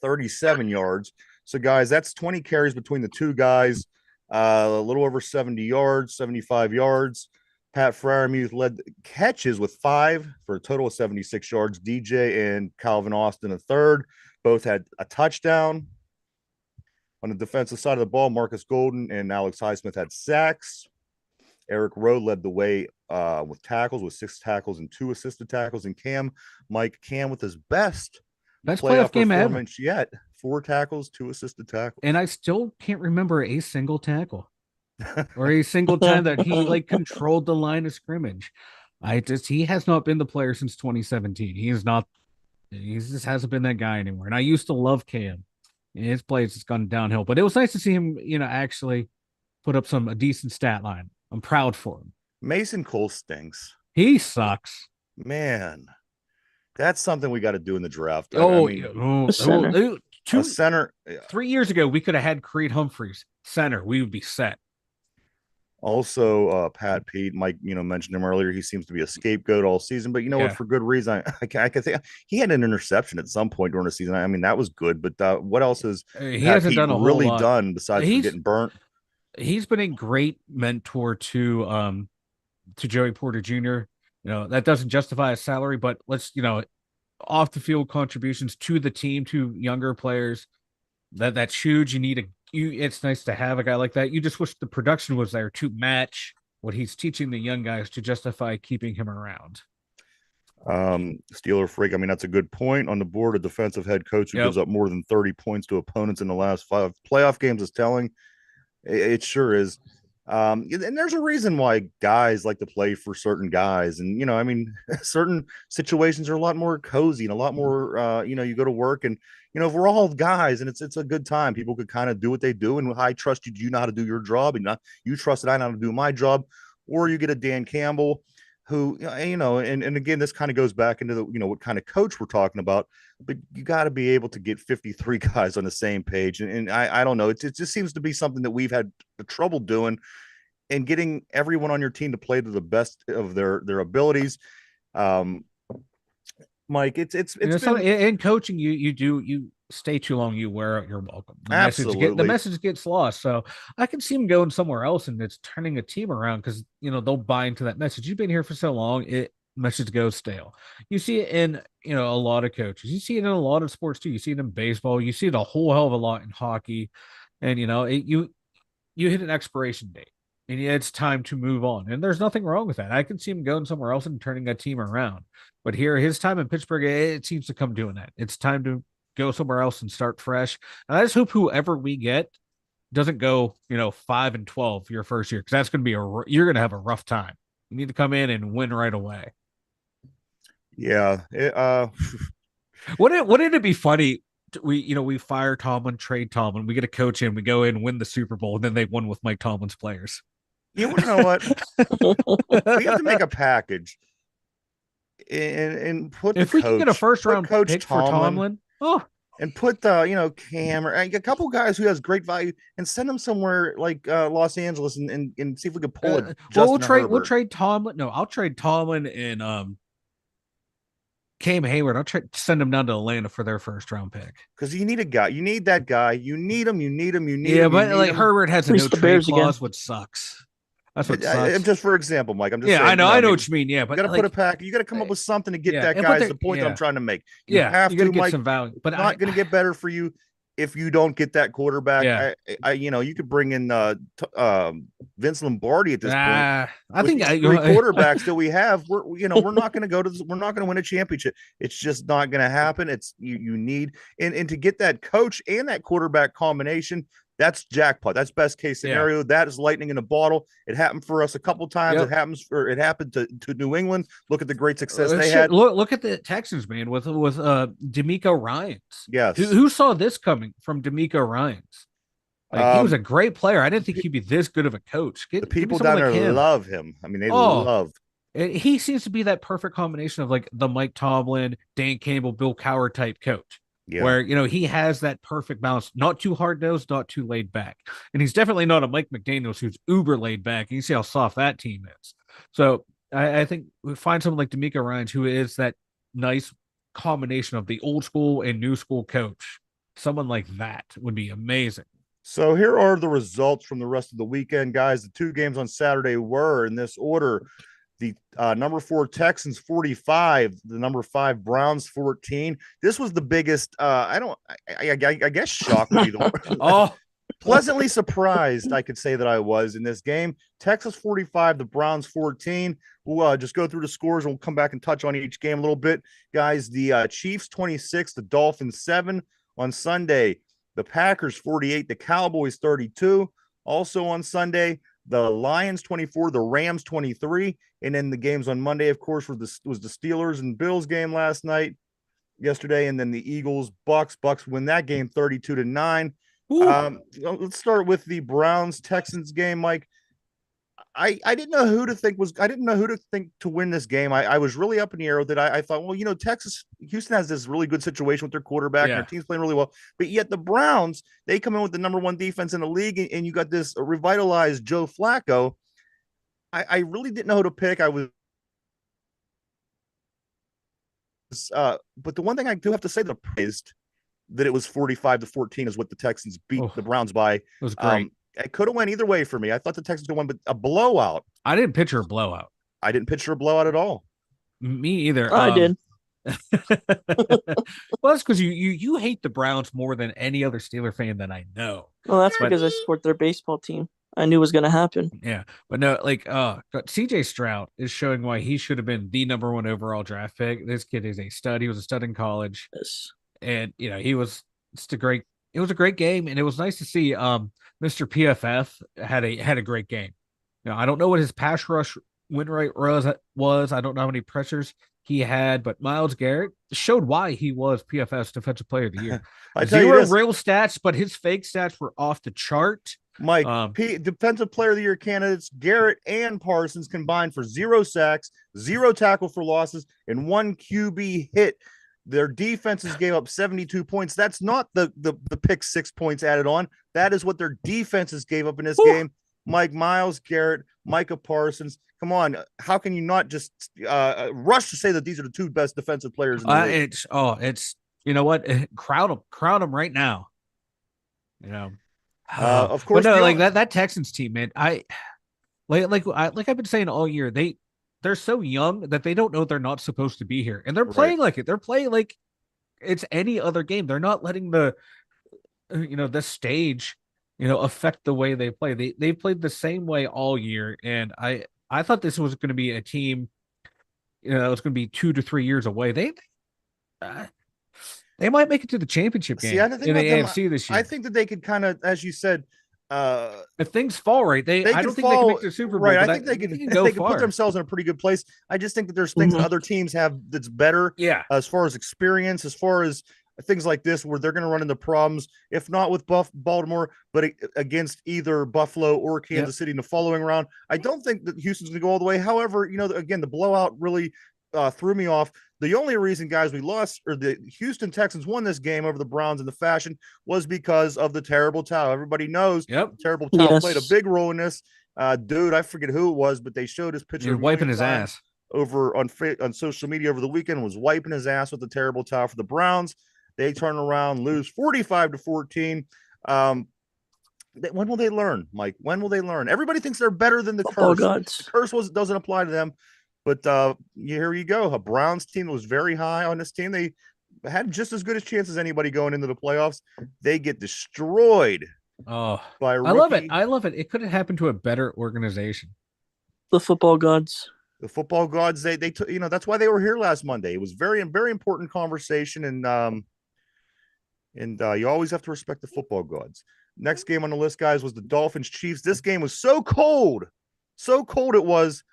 37 yards. So guys, that's 20 carries between the 2 guys. A little over 70 yards, 75 yards. Pat Freiermuth led catches with 5 for a total of 76 yards. DJ and Calvin Austin, a third. Both had a touchdown. On the defensive side of the ball, Marcus Golden and Alex Highsmith had sacks. Eric Rowe led the way with tackles, with 6 tackles and 2 assisted tackles. And Cam with his best playoff game ever yet. 4 tackles, 2 assisted tackles. And I still can't remember a single tackle. Or a single time that he controlled the line of scrimmage. He has not been the player since 2017. He just hasn't been that guy anymore. And I used to love Cam. His plays has gone downhill, but it was nice to see him, actually put up a decent stat line. I'm proud for him. Mason Cole stinks. He sucks. Man, that's something we got to do in the draft. Center. 3 years ago, we could have had Creed Humphreys center. We would be set. Also, Pat Pete, Mike, mentioned him earlier. He seems to be a scapegoat all season, but what? For good reason. I can think he had an interception at some point during the season. I mean, that was good, but what else has he hasn't done a really whole lot. Done besides getting burnt? He's been a great mentor to Joey Porter Jr. That doesn't justify his salary, but let's off the field contributions to the team, to younger players. That's huge. It's nice to have a guy like that. You just wish the production was there to match what he's teaching the young guys to justify keeping him around. Steeler freak. I mean, that's a good point. On the board, a defensive head coach who gives up more than 30 points to opponents in the last 5 playoff games is telling. It sure is. And there's a reason why guys like to play for certain guys. And, I mean, certain situations are a lot more cozy and a lot more, you go to work and, if we're all guys and it's a good time, people could kind of do what they do. And I trust you know how to do your job, and you trust that I know how to do my job. Or you get a Dan Campbell who, and again, this kind of goes back into the, what kind of coach we're talking about, but you got to be able to get 53 guys on the same page. And I don't know. It just seems to be something that we've had trouble doing, and getting everyone on your team to play to the best of their abilities. Mike, it's been, in coaching, you stay too long, you wear out your welcome. Absolutely. The message gets lost. So I can see him going somewhere else, and it's turning a team around because they'll buy into that message. You've been here for so long, message goes stale. You see it in a lot of coaches. You see it in a lot of sports too. You see it in baseball. You see it a whole hell of a lot in hockey, and you hit an expiration date. And it's time to move on. And there's nothing wrong with that. I can see him going somewhere else and turning a team around. But here, his time in Pittsburgh, it seems to come to an end. It's time to go somewhere else and start fresh. And I just hope whoever we get doesn't go, 5-12 your first year, because that's going to be you're going to have a rough time. You need to come in and win right away. Yeah. Wouldn't it be funny? We fire Tomlin, trade Tomlin. We get a coach in, we go in, win the Super Bowl, and then they won with Mike Tomlin's players. You know what? We have to make a package and put if we can get a first round Coach pick for Tomlin, and put the Cam or a couple guys who has great value, and send them somewhere like Los Angeles and see if we could pull it. We'll trade Tomlin. No, I'll trade Tomlin and Cam Hayward. I'll send him down to Atlanta for their first round pick. Because you need a guy. You need that guy. You need him. Yeah, but like Herbert has a no trade clause, which sucks. That's what sucks. Just for example, Mike, I'm just saying, I know what you mean. Yeah, but you got to put a pack. You got to come up with something to get that guy. Is the point that I'm trying to make. You have to get Mike, some value, but it's not going to get better for you if you don't get that quarterback. Yeah. You could bring in Vince Lombardi at this point. I think three quarterbacks that we have, we're not going to go to this, we're not going to win a championship. It's just not going to happen. It's you need and to get that coach and that quarterback combination. That's jackpot. That's best case scenario. That is lightning in a bottle. It happened for us a couple times. It happened to New England. Look at the great success they had. Look at the Texans, man, with D'Amico Ryans. Yes. Who saw this coming from D'Amico Ryans? Like, he was a great player. I didn't think he'd be this good of a coach. The people down there love him. I mean, they love. He seems to be that perfect combination of like the Mike Tomlin, Dan Campbell, Bill Cowher type coach. Yeah. Where, he has that perfect balance, not too hard-nosed, not too laid back. And he's definitely not a Mike McDaniels who's uber laid back. You see how soft that team is. So I think we find someone like D'Amico Ryans who is that nice combination of the old school and new school coach. Someone like that would be amazing. So here are the results from the rest of the weekend, guys. The two games on Saturday were in this order. The number 4 Texans 45, the number 5 Browns 14. This was the biggest. I guess shock would be the word. Pleasantly surprised, I could say that I was in this game. Texas 45, the Browns 14. We'll just go through the scores and we'll come back and touch on each game a little bit, guys. The Chiefs 26, the Dolphins 7 on Sunday. The Packers 48, the Cowboys 32. Also on Sunday, the Lions 24, the Rams 23. And then the games on Monday, of course, was the Steelers and Bills game yesterday. And then the Eagles, Bucks win that game 32-9. Let's start with the Browns Texans game, Mike. I didn't know who to think to win this game. I was really up in the air that I thought, well, Houston has this really good situation with their quarterback and their team's playing really well. But yet the Browns, they come in with the number 1 defense in the league, and you got this revitalized Joe Flacco. I really didn't know who to pick. but the one thing I do have to say that it was 45-14 is what the Texans beat the Browns by. It was great. It could have went either way for me. I thought the Texans could win, but a blowout. I didn't picture a blowout. I didn't picture a blowout at all. Me either. I did. Well, that's because you hate the Browns more than any other Steeler fan that I know. Well, that's because I support their baseball team. I knew it was going to happen. Yeah, but no, CJ Stroud is showing why he should have been the number 1 overall draft pick. This kid is a stud. He was a stud in college. Yes. And it was a great game, and it was nice to see Mr. PFF had a great game. I don't know what his pass rush win rate was. I don't know how many pressures he had, but Myles Garrett showed why he was PFF's Defensive Player of the Year. I tell you Zero this, real stats, but his fake stats were off the chart. Mike, Defensive Player of the Year candidates Garrett and Parsons combined for 0 sacks, 0 tackle for losses, and 1 QB hit. Their defenses gave up 72 points. That's not the pick 6 points added on. That is what their defenses gave up in this game. Mike, Myles Garrett, Micah Parsons. Come on, how can you not just rush to say that these are the 2 best defensive players in the league? It's you know what? Crown them right now. Of course, but no, like that Texans team, man. I've been saying all year, they're so young that they don't know they're not supposed to be here, and they're playing like it. They're playing like it's any other game. They're not letting the stage affect the way they play. They played the same way all year, and I thought this was going to be a team, it was going to be 2 to 3 years away. They might make it to the championship game in the AFC this year. I think that they could kind of, as you said, if things fall right, I don't think they can make the Super Bowl. Right, I think they can put themselves in a pretty good place. I just think that there's things that other teams have that's better. Yeah, as far as experience, as far as things like this, where they're going to run into problems, if not with Baltimore, but against either Buffalo or Kansas City in the following round. I don't think that Houston's going to go all the way. However, again, the blowout really threw me off. The only reason, guys, we lost, or the Houston Texans won this game over the Browns in the fashion, was because of the terrible towel. Everybody knows terrible towel played a big role in this. Dude, I forget who it was, but they showed his picture. You're wiping his ass over on social media over the weekend, was wiping his ass with the terrible towel for the Browns. They turn around, lose 45-14. When will they learn, Mike? When will they learn? Everybody thinks they're better than the curse. The curse doesn't apply to them. But here you go. A Browns team was very high on this team. They had just as good a chance as anybody going into the playoffs. They get destroyed. Oh, by a rookie. I love it. It could have happened to a better organization. The football gods. The football gods. They took. That's why they were here last Monday. It was very important conversation, and you always have to respect the football gods. Next game on the list, guys, was the Dolphins Chiefs. This game was so cold it was.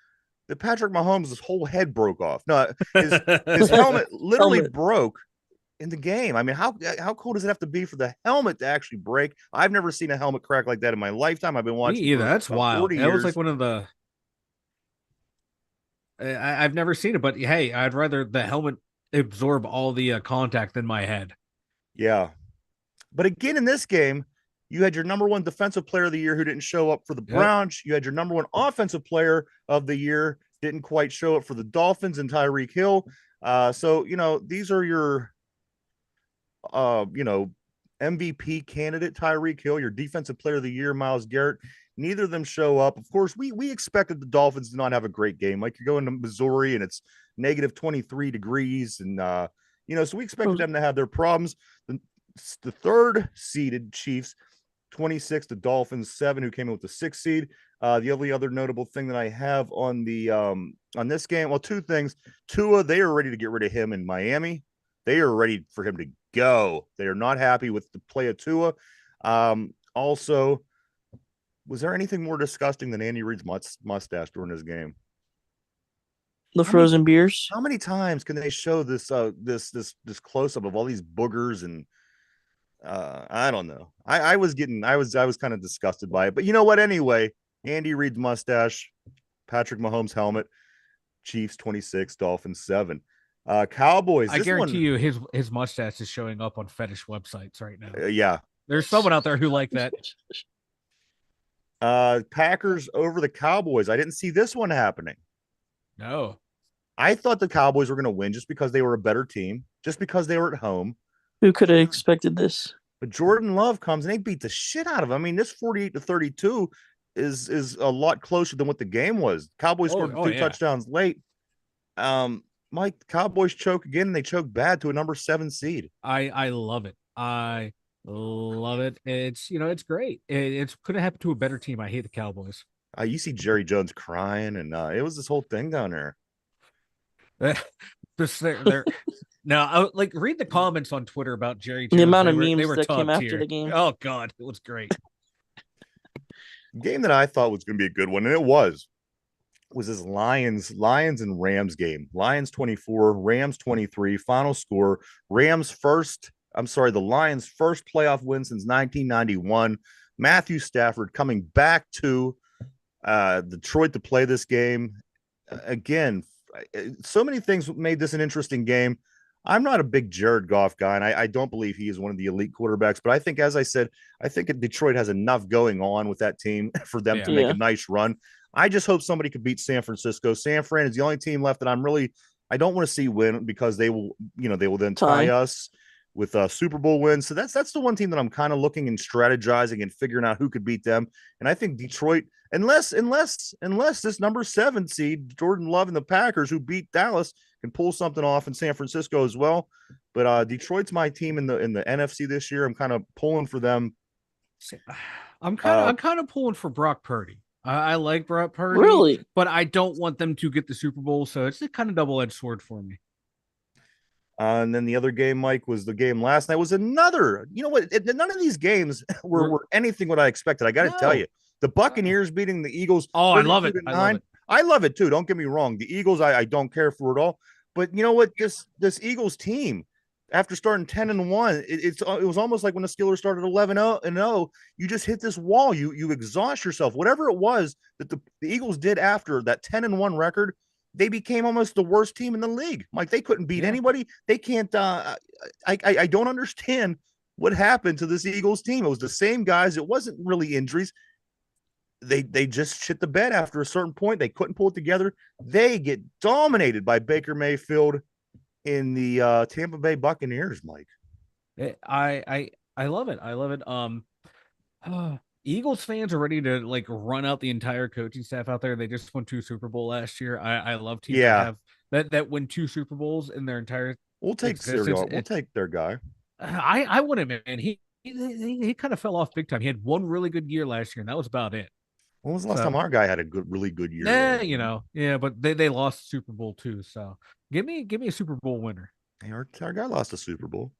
That Patrick Mahomes' his whole head broke off. No, his helmet literally broke in the game. I mean, how cool does it have to be for the helmet to actually break? I've never seen a helmet crack like that in my lifetime. I've been watching. Me either. That's wild. That was like one of the. I've never seen it, but hey, I'd rather the helmet absorb all the contact than my head. Yeah, but again, in this game, you had your number 1 defensive player of the year who didn't show up for the Browns. You had your number 1 offensive player of the year, didn't quite show up for the Dolphins, and Tyreek Hill. So, these are your, MVP candidate, Tyreek Hill, your defensive player of the year, Myles Garrett. Neither of them show up. Of course, we expected the Dolphins to not have a great game. Like, you're going to Missouri and it's negative 23 degrees. And, so we expected them to have their problems. The 3rd seeded Chiefs, 26, the Dolphins 7, who came in with the 6th seed. The only other notable thing that I have on the on this game, well, 2 things. Tua, they are ready to get rid of him in Miami. They are ready for him to go. They are not happy with the play of Tua. Also, was there anything more disgusting than Andy Reid's mustache during this game? The frozen beers. How many times can they show this this close up of all these boogers and I don't know. I was kind of disgusted by it, but you know what? Anyway, Andy Reid's mustache, Patrick Mahomes' helmet, Chiefs 26, Dolphins 7. Cowboys. I guarantee you, his mustache is showing up on fetish websites right now. Yeah, there's someone out there who like that. Packers over the Cowboys. I didn't see this one happening. No, I thought the Cowboys were going to win just because they were a better team, just because they were at home. Who could have expected this? But Jordan Love comes and they beat the shit out of him. I mean, this 48-32 is a lot closer than what the game was. Cowboys scored 2 touchdowns late. Mike, the Cowboys choke again, and they choke bad to a number 7 seed. I love it. I love it. It's it's great. It could have happened to a better team. I hate the Cowboys. You see Jerry Jones crying, and it was this whole thing down there. They're now, read the comments on Twitter about Jerry Jones. The amount of memes that came after the game. Oh God, it was great. Game that I thought was going to be a good one, and it was this Lions and Rams game. Lions 24, Rams 23. Final score: the Lions' first playoff win since 1991. Matthew Stafford coming back to Detroit to play this game again. So many things made this an interesting game. I'm not a big Jared Goff guy, and I don't believe he is one of the elite quarterbacks. But I think, as I said, I think Detroit has enough going on with that team for them to make a nice run. I just hope somebody could beat San Francisco. San Fran is the only team left that I don't want to see win, because they will then tie us with Super Bowl wins. So that's the one team that I'm kind of looking and strategizing and figuring out who could beat them. And I think Detroit, unless this number 7 seed Jordan Love and the Packers, who beat Dallas, can pull something off in San Francisco as well. But Detroit's my team in the NFC this year. I'm kind of pulling for them. I'm kind of pulling for Brock Purdy. I like Brock Purdy, really, but I don't want them to get the Super Bowl. So it's a kind of double-edged sword for me. And then the other game, Mike, was the game last night. Was another. You know what? None of these games were anything what I expected. I got to tell you, the Buccaneers beating the Eagles. Oh, I love it. I love it too. Don't get me wrong. The Eagles, I don't care for at all. But you know what? This Eagles team, after starting 10-1, it was almost like when the Steelers started 11-0. You just hit this wall. You exhaust yourself. Whatever it was that the Eagles did after that 10-1 record, they became almost the worst team in the league. Like, they couldn't beat anybody. They can't. I don't understand what happened to this Eagles team. It was the same guys. It wasn't really injuries. They just shit the bed after a certain point. They couldn't pull it together. They get dominated by Baker Mayfield in the Tampa Bay Buccaneers, Mike. I love it. I love it. Eagles fans are ready to like run out the entire coaching staff out there. They just won 2 Super Bowl last year. I love teams that have that win 2 Super Bowls in their entire. We'll take their guy. I want him, and he kind of fell off big time. He had one really good year last year, and that was about it. When was the last time our guy had a really good year? But they lost Super Bowl too. So give me a Super Bowl winner. Hey, our guy lost a Super Bowl.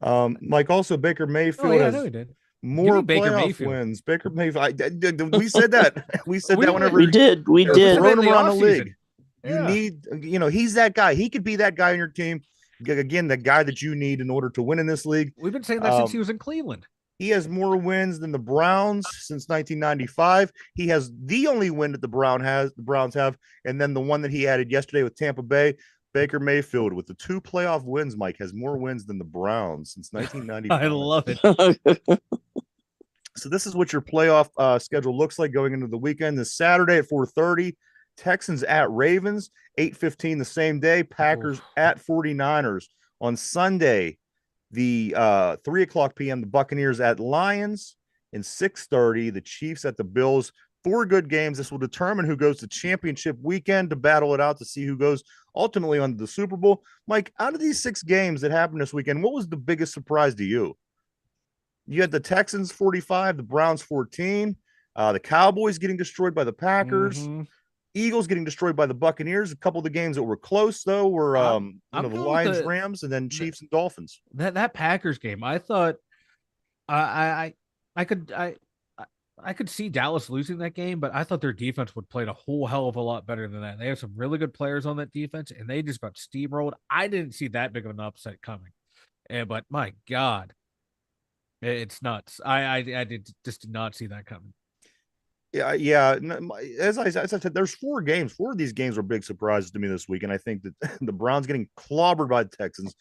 Mike, also Baker Mayfield I know he did. More playoff wins. Baker Mayfield. We said that. We said that whenever we did. We did. Thrown him around the league. Yeah. You need, he's that guy. He could be that guy on your team. Again, the guy that you need in order to win in this league. We've been saying that since he was in Cleveland. He has more wins than the Browns since 1995. He has the only win that the Browns have, and then the one that he added yesterday with Tampa Bay. Baker Mayfield, with the 2 playoff wins, Mike, has more wins than the Browns since 1995. I love it. So this is what your playoff schedule looks like going into the weekend. This Saturday at 4:30, Texans at Ravens. 8:15 the same day, Packers at 49ers. On Sunday, the 3:00 p.m., the Buccaneers at Lions. And 6:30, the Chiefs at the Bills. 4 good games. This will determine who goes to championship weekend to battle it out to see who goes ultimately on the Super Bowl. Mike, out of these 6 games that happened this weekend, what was the biggest surprise to you? You had the Texans 45, the Browns 14, the Cowboys getting destroyed by the Packers, Eagles getting destroyed by the Buccaneers. A couple of the games that were close, though, were the Lions, Rams, and then Chiefs and Dolphins. That Packers game, I thought I could see Dallas losing that game, but I thought their defense would play a whole hell of a lot better than that. They have some really good players on that defense, and they just got steamrolled. I didn't see that big of an upset coming, but my God, it's nuts. I just did not see that coming. Yeah. As I said, there's 4 games. 4 of these games were big surprises to me this week, and I think that the Browns getting clobbered by the Texans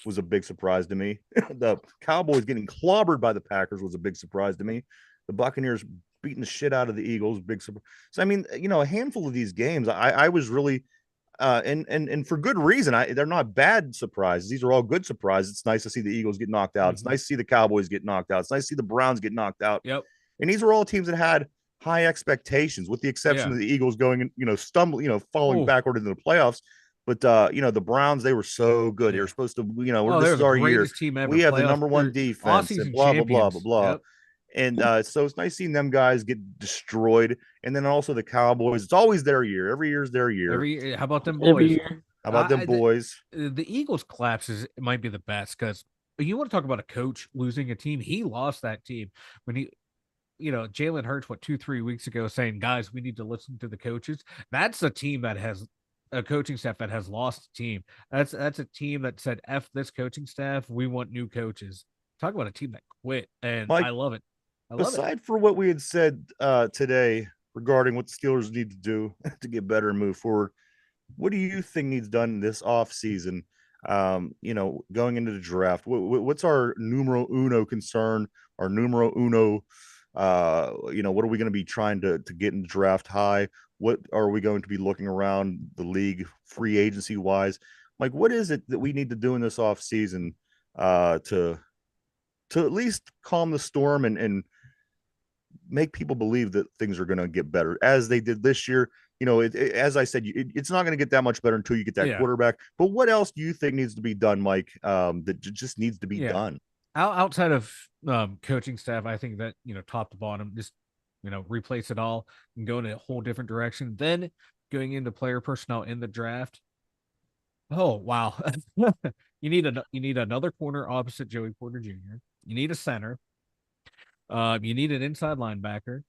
was a big surprise to me. The Cowboys getting clobbered by the Packers was a big surprise to me. The Buccaneers beating the shit out of the Eagles, big surprise. So I mean, a handful of these games, I was really, and for good reason. They're not bad surprises. These are all good surprises. It's nice to see the Eagles get knocked out. It's nice to see the Cowboys get knocked out. It's nice to see the Browns get knocked out. Yep. And these are all teams that had high expectations, with the exception of the Eagles going, falling backward into the playoffs. But the Browns, they were so good. They were supposed to, this is our year. We have the number 1 defense, and blah blah blah blah blah. Yep. And so it's nice seeing them guys get destroyed. And then also the Cowboys. It's always their year. Every year is their year. How about them boys? How about them boys? The Eagles collapses might be the best, because you want to talk about a coach losing a team. He lost that team when Jalen Hurts, 2-3 weeks ago, saying, guys, we need to listen to the coaches. That's a team that has a coaching staff that has lost a team. That's a team that said, F this coaching staff. We want new coaches. Talk about a team that quit. And Mike, I love it. Aside for what we had said today regarding what the Steelers need to do to get better and move forward, what do you think needs done this off season? Going into the draft, what's our numero uno concern? Our numero uno, what are we going to be trying to get in the draft high? What are we going to be looking around the league free agency wise? Like, what is it that we need to do in this off season to at least calm the storm and make people believe that things are going to get better as they did this year? As I said, it's not going to get that much better until you get that quarterback. But what else do you think needs to be done, Mike, that just needs to be done? Outside of coaching staff, I think that, top to bottom, just, replace it all and go in a whole different direction. Then going into player personnel in the draft. Oh, wow. You need another corner opposite Joey Porter Jr. You need a center. You need an inside linebacker.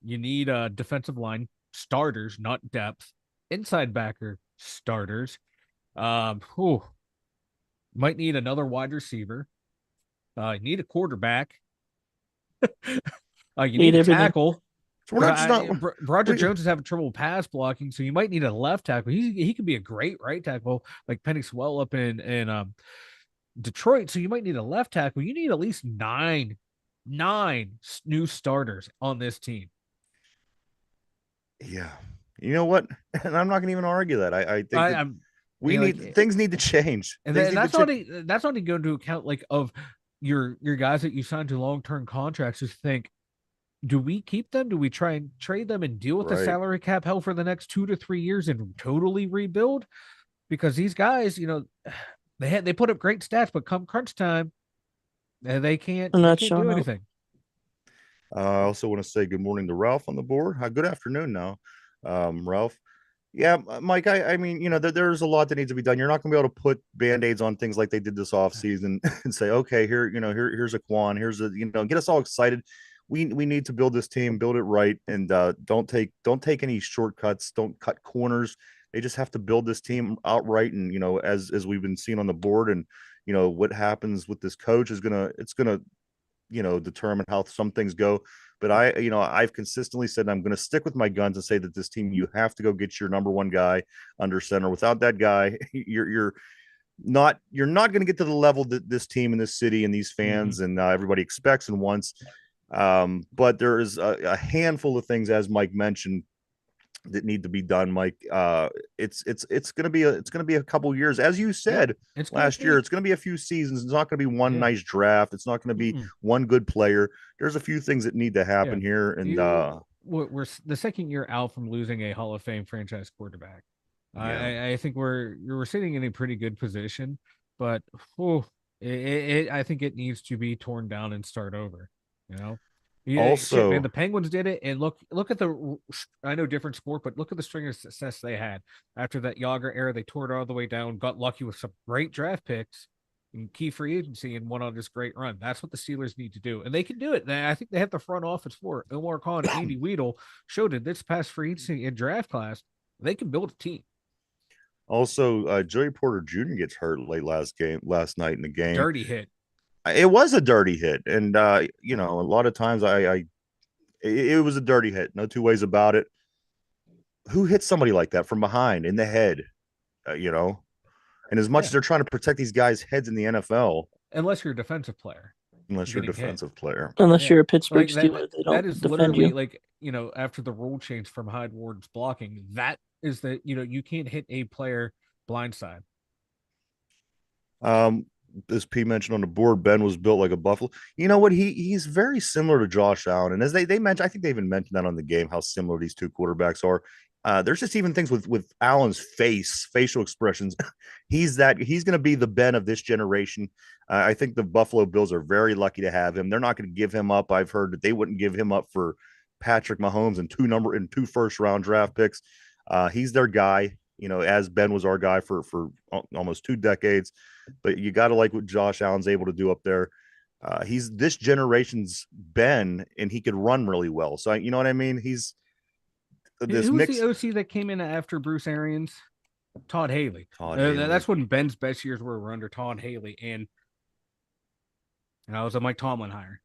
You need a defensive line starters, not depth. Inside backer starters. Might need another wide receiver. You need a quarterback. You need a tackle. So we're not Roger Jones is having trouble pass blocking, so you might need a left tackle. He could be a great right tackle, like Penny Swell up in Detroit. So you might need a left tackle. You need at least nine new starters on this team. Yeah, you know what? And I'm not going to even argue that. I think things need to change, and that's not even going to account of your guys that you signed to long-term contracts. Just think, do we keep them? Do we try and trade them and deal with the salary cap hell for the next 2 to 3 years and totally rebuild? Because these guys, they put up great stats, but come crunch time, they can't do anything. I also want to say good morning to Ralph on the board. Good afternoon now, Ralph. Yeah, Mike, I mean, there's a lot that needs to be done. You're not going to be able to put Band-Aids on things like they did this offseason and say, okay, here's a Quan, here's get us all excited. We need to build this team, build it right, and don't take any shortcuts. Don't cut corners. They just have to build this team outright. And as we've been seeing on the board, and what happens with this coach is gonna determine how some things go. But I've consistently said I'm going to stick with my guns and say that this team, you have to go get your number one guy under center. Without that guy, you're not going to get to the level that this team and this city and these fans and everybody expects and wants. But there is a handful of things, as Mike mentioned, that need to be done, Mike. It's going to be a couple years, as you said last year. It's going to be a few seasons. It's not going to be one nice draft. It's not going to be one good player. There's a few things that need to happen here, and we're the second year out from losing a Hall of Fame franchise quarterback. I think we're sitting in a pretty good position, but I think it needs to be torn down and start over. Also, man, the Penguins did it, and look at I know different sport, but look at the string of success they had after that Yager era. They tore it all the way down, got lucky with some great draft picks and key free agency, and went on this great run. That's what the Steelers need to do, and they can do it. I think they have the front office for it. Omar Khan and Andy Weidel showed it this past free agency and draft class. They can build a team. Also, Joey Porter Jr. gets hurt last night in the game. Dirty hit. It was a dirty hit, and a lot of times it was a dirty hit. No two ways about it. Who hits somebody like that from behind in the head? And as much as they're trying to protect these guys' heads in the NFL, unless you're a defensive player, unless you're a Pittsburgh Steelers, that is literally after the rule change from Hyde Ward's blocking. That is that you can't hit a player blindside. As P mentioned on the board, Ben was built like a buffalo. You know what? He's very similar to Josh Allen. And as they mentioned, I think they even mentioned that on the game, how similar these two quarterbacks are. There's just even things with Allen's facial expressions. He's going to be the Ben of this generation. I think the Buffalo Bills are very lucky to have him. They're not going to give him up. I've heard that they wouldn't give him up for Patrick Mahomes and two first-round draft picks. He's their guy, as Ben was our guy for almost 2 decades. But you got to like what Josh Allen's able to do up there. He's this generation's Ben, and he could run really well. So you know what I mean. He's this Who was mix. the OC that came in after Bruce Arians? Todd Haley. Todd Haley. That's when Ben's best years were under Todd Haley, and I was a Mike Tomlin hire.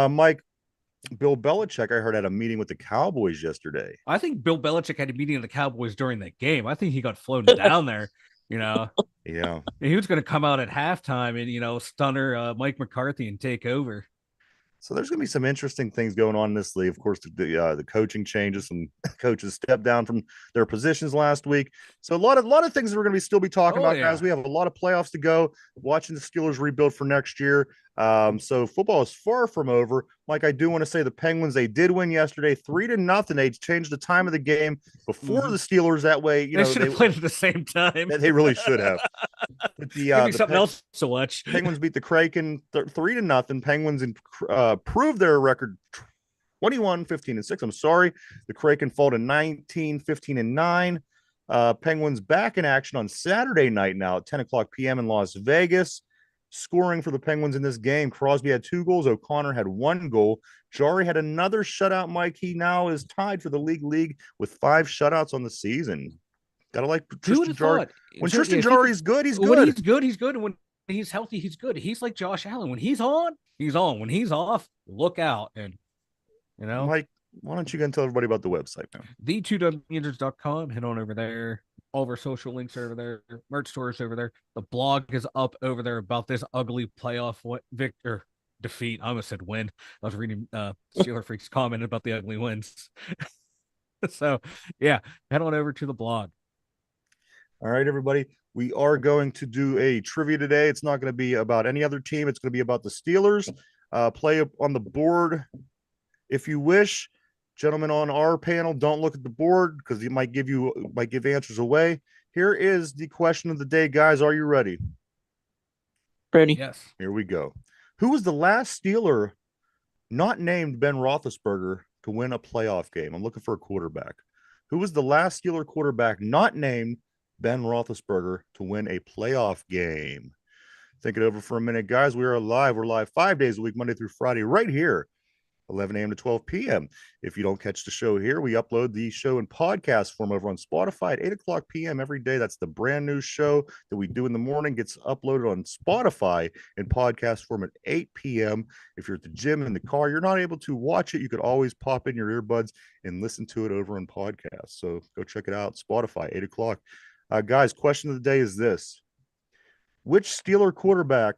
Mike, Bill Belichick, I heard, had a meeting with the Cowboys yesterday. I think Bill Belichick had a meeting with the Cowboys during that game. I think he got flown down there. Yeah. He was going to come out at halftime and stunner Mike McCarthy and take over. So there's going to be some interesting things going on in this league. Of course, the coaching changes, some coaches stepped down from their positions last week. So a lot of things that we're going to still be talking about, guys. We have a lot of playoffs to go. Watching the Steelers rebuild for next year. So football is far from over. Mike, I do want to say the Penguins, they did win yesterday, 3-0. They changed the time of the game before the Steelers. That way, they should have played at the same time. They really should have. But Give me something else to watch. Penguins beat the Kraken 3-0. Penguins improved their record 21-15-6. I'm sorry. The Kraken fall to 19-15-9. Penguins back in action on Saturday night now at 10:00 p.m. in Las Vegas. Scoring for the Penguins in this game, Crosby had 2 goals. O'Connor had 1 goal. Jari had another shutout, Mike. He now is tied for the league with 5 shutouts on the season. Gotta like Tristan Jari. When Tristan Jari's good, he's good. When he's good, he's good. And when he's healthy, he's good. He's like Josh Allen. When he's on, he's on. When he's off, look out. And, Mike, why don't you go and tell everybody about the website, man? The2Yinzers.com. Head on over there. All of our social links are over there. Merch stores over there. The blog is up over there about this ugly playoff defeat. I almost said win. I was reading Steeler Freak's comment about the ugly wins. So, yeah, head on over to the blog. All right, everybody. We are going to do a trivia today. It's not going to be about any other team. It's going to be about the Steelers. Play up on the board if you wish. Gentlemen on our panel, don't look at the board because it might give answers away. Here is the question of the day, guys. Are you ready? Ready. Yes. Here we go. Who was the last Steeler not named Ben Roethlisberger to win a playoff game? I'm looking for a quarterback. Who was the last Steeler quarterback not named Ben Roethlisberger to win a playoff game? Think it over for a minute, guys. We are live. We're live 5 days a week, Monday through Friday, right here, 11 a.m. to 12 p.m. If you don't catch the show here, we upload the show in podcast form over on Spotify at 8:00 p.m. every day. That's the brand new show that we do in the morning. Gets uploaded on Spotify in podcast form at 8 p.m. If you're at the gym, in the car, you're not able to watch it, you could always pop in your earbuds and listen to it over on podcast. So go check it out. Spotify, 8 o'clock. Guys, question of the day is this. Which Steeler quarterback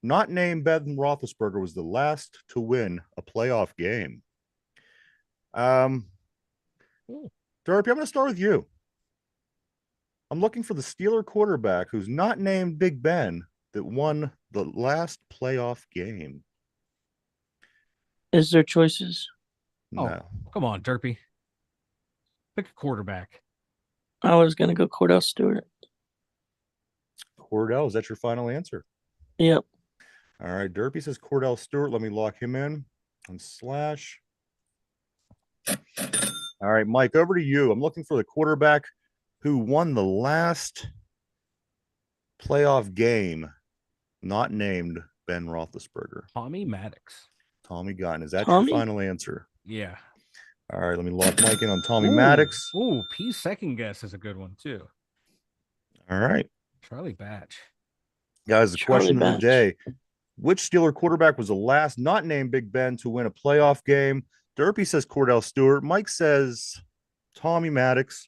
not named Ben Roethlisberger was the last to win a playoff game? Derpy, I'm going to start with you. I'm looking for the Steeler quarterback who's not named Big Ben that won the last playoff game. Is there choices? No. Oh, come on, Derpy. Pick a quarterback. I was going to go Cordell Stewart. Cordell, is that your final answer? Yep. All right, Derpy says Cordell Stewart. Let me lock him in on Slash. All right, Mike, over to you. I'm looking for the quarterback who won the last playoff game not named Ben Roethlisberger. Tommy Maddox. Tommy Gunn. Is that Tommy? your final answer? Yeah. All right, let me lock Mike in on Tommy Maddox. Ooh, P's second guess is a good one, too. All right. Charlie Batch. Guys, the question of the day. Which Steeler quarterback was the last not named Big Ben to win a playoff game? Derpy says Cordell Stewart. Mike says Tommy Maddox.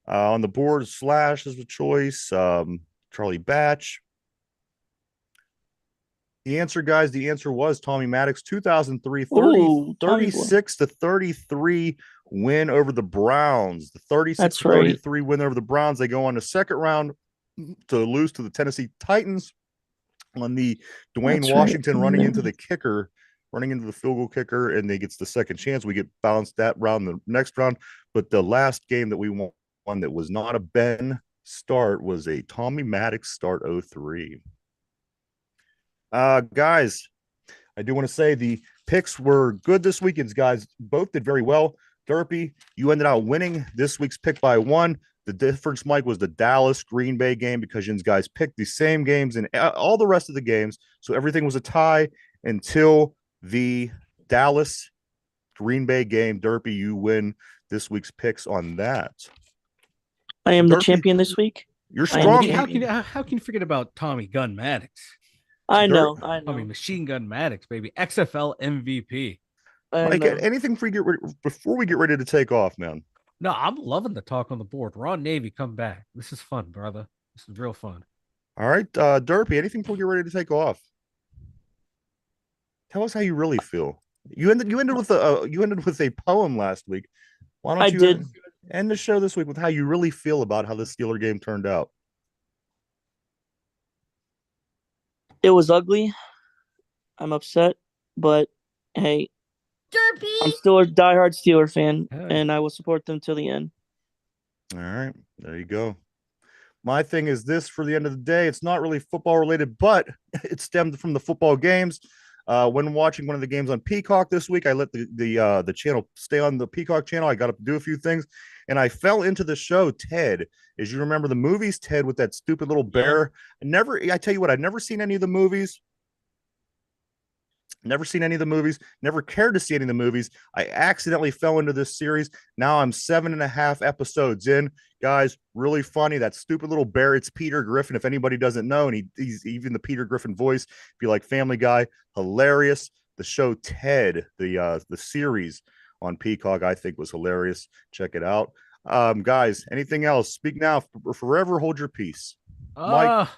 On the board, Slash is the choice. Charlie Batch. The answer, guys, was Tommy Maddox. 2003, 36-33 win over the Browns. The 36-33 win over the Browns. They go on the second round to lose to the Tennessee Titans on the Dwayne Washington running into the field goal kicker, and they gets the second chance. We get bounced that round, the next round. But the last game that we won that was not a Ben start was a Tommy Maddox start 03. Guys, I do want to say the picks were good this weekend, guys. Both did very well. Derpy, you ended out winning this week's pick by 1. The difference, Mike, was the Dallas Green Bay game because Yinz guys picked the same games and all the rest of the games. So everything was a tie until the Dallas Green Bay game. Derpy, you win this week's picks on that. I am the Derpy, champion this week. You're strong. How can you forget about Tommy Gun Maddox? I know. Tommy Machine Gun Maddox, baby. XFL MVP. Mike, anything before we get ready to take off, man? No, I'm loving the talk on the board. Ron Navy, come back. This is fun, brother. This is real fun. All right, Derpy, anything before we get ready to take off? Tell us how you really feel. You ended with a poem last week. Why don't you end the show this week with how you really feel about how the Steeler game turned out? It was ugly. I'm upset, but hey, Derpy! I'm still a diehard Steeler fan, and I will support them till the end. All right, there you go. My thing is this: for the end of the day, it's not really football related, but it stemmed from the football games. When watching one of the games on Peacock this week, I let the channel stay on the Peacock channel. I got up to do a few things, and I fell into the show Ted. As you remember the movies, Ted, with that stupid little bear. I tell you what, I've never seen any of the movies. Never seen any of the movies. Never cared to see any of the movies. I accidentally fell into this series. Now I'm 7.5 episodes in. Guys, really funny. That stupid little bear. It's Peter Griffin. If anybody doesn't know, and he's even the Peter Griffin voice. If you like Family Guy, hilarious. The show Ted, the series on Peacock, I think was hilarious. Check it out. Guys, anything else? Speak now or forever hold your peace. Mike,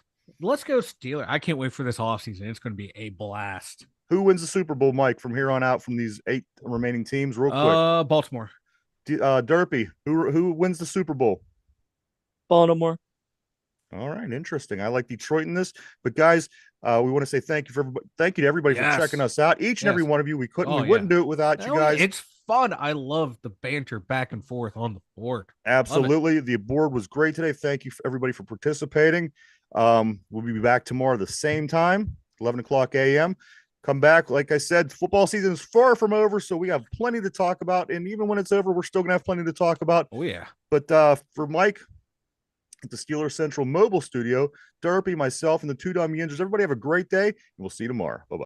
let's go Steeler. I can't wait for this offseason. It's going to be a blast. Who wins the Super Bowl, Mike, from here on out from these 8 remaining teams? Real quick. Baltimore. Derpy, who wins the Super Bowl? Baltimore. All right, interesting. I like Detroit in this, but guys, we want to say thank you to everybody for checking us out. Each and every one of you. We wouldn't do it without you guys. It's fun. I love the banter back and forth on the board. Absolutely, the board was great today. Thank you for everybody for participating. We'll be back tomorrow the same time, 11 o'clock a.m. Come back. Like I said, football season is far from over, so we have plenty to talk about. And even when it's over, we're still going to have plenty to talk about. Oh, yeah. But for Mike at the Steelers Central Mobile Studio, Derpy, myself, and the two dumb Yinzers, everybody have a great day, and we'll see you tomorrow. Bye-bye.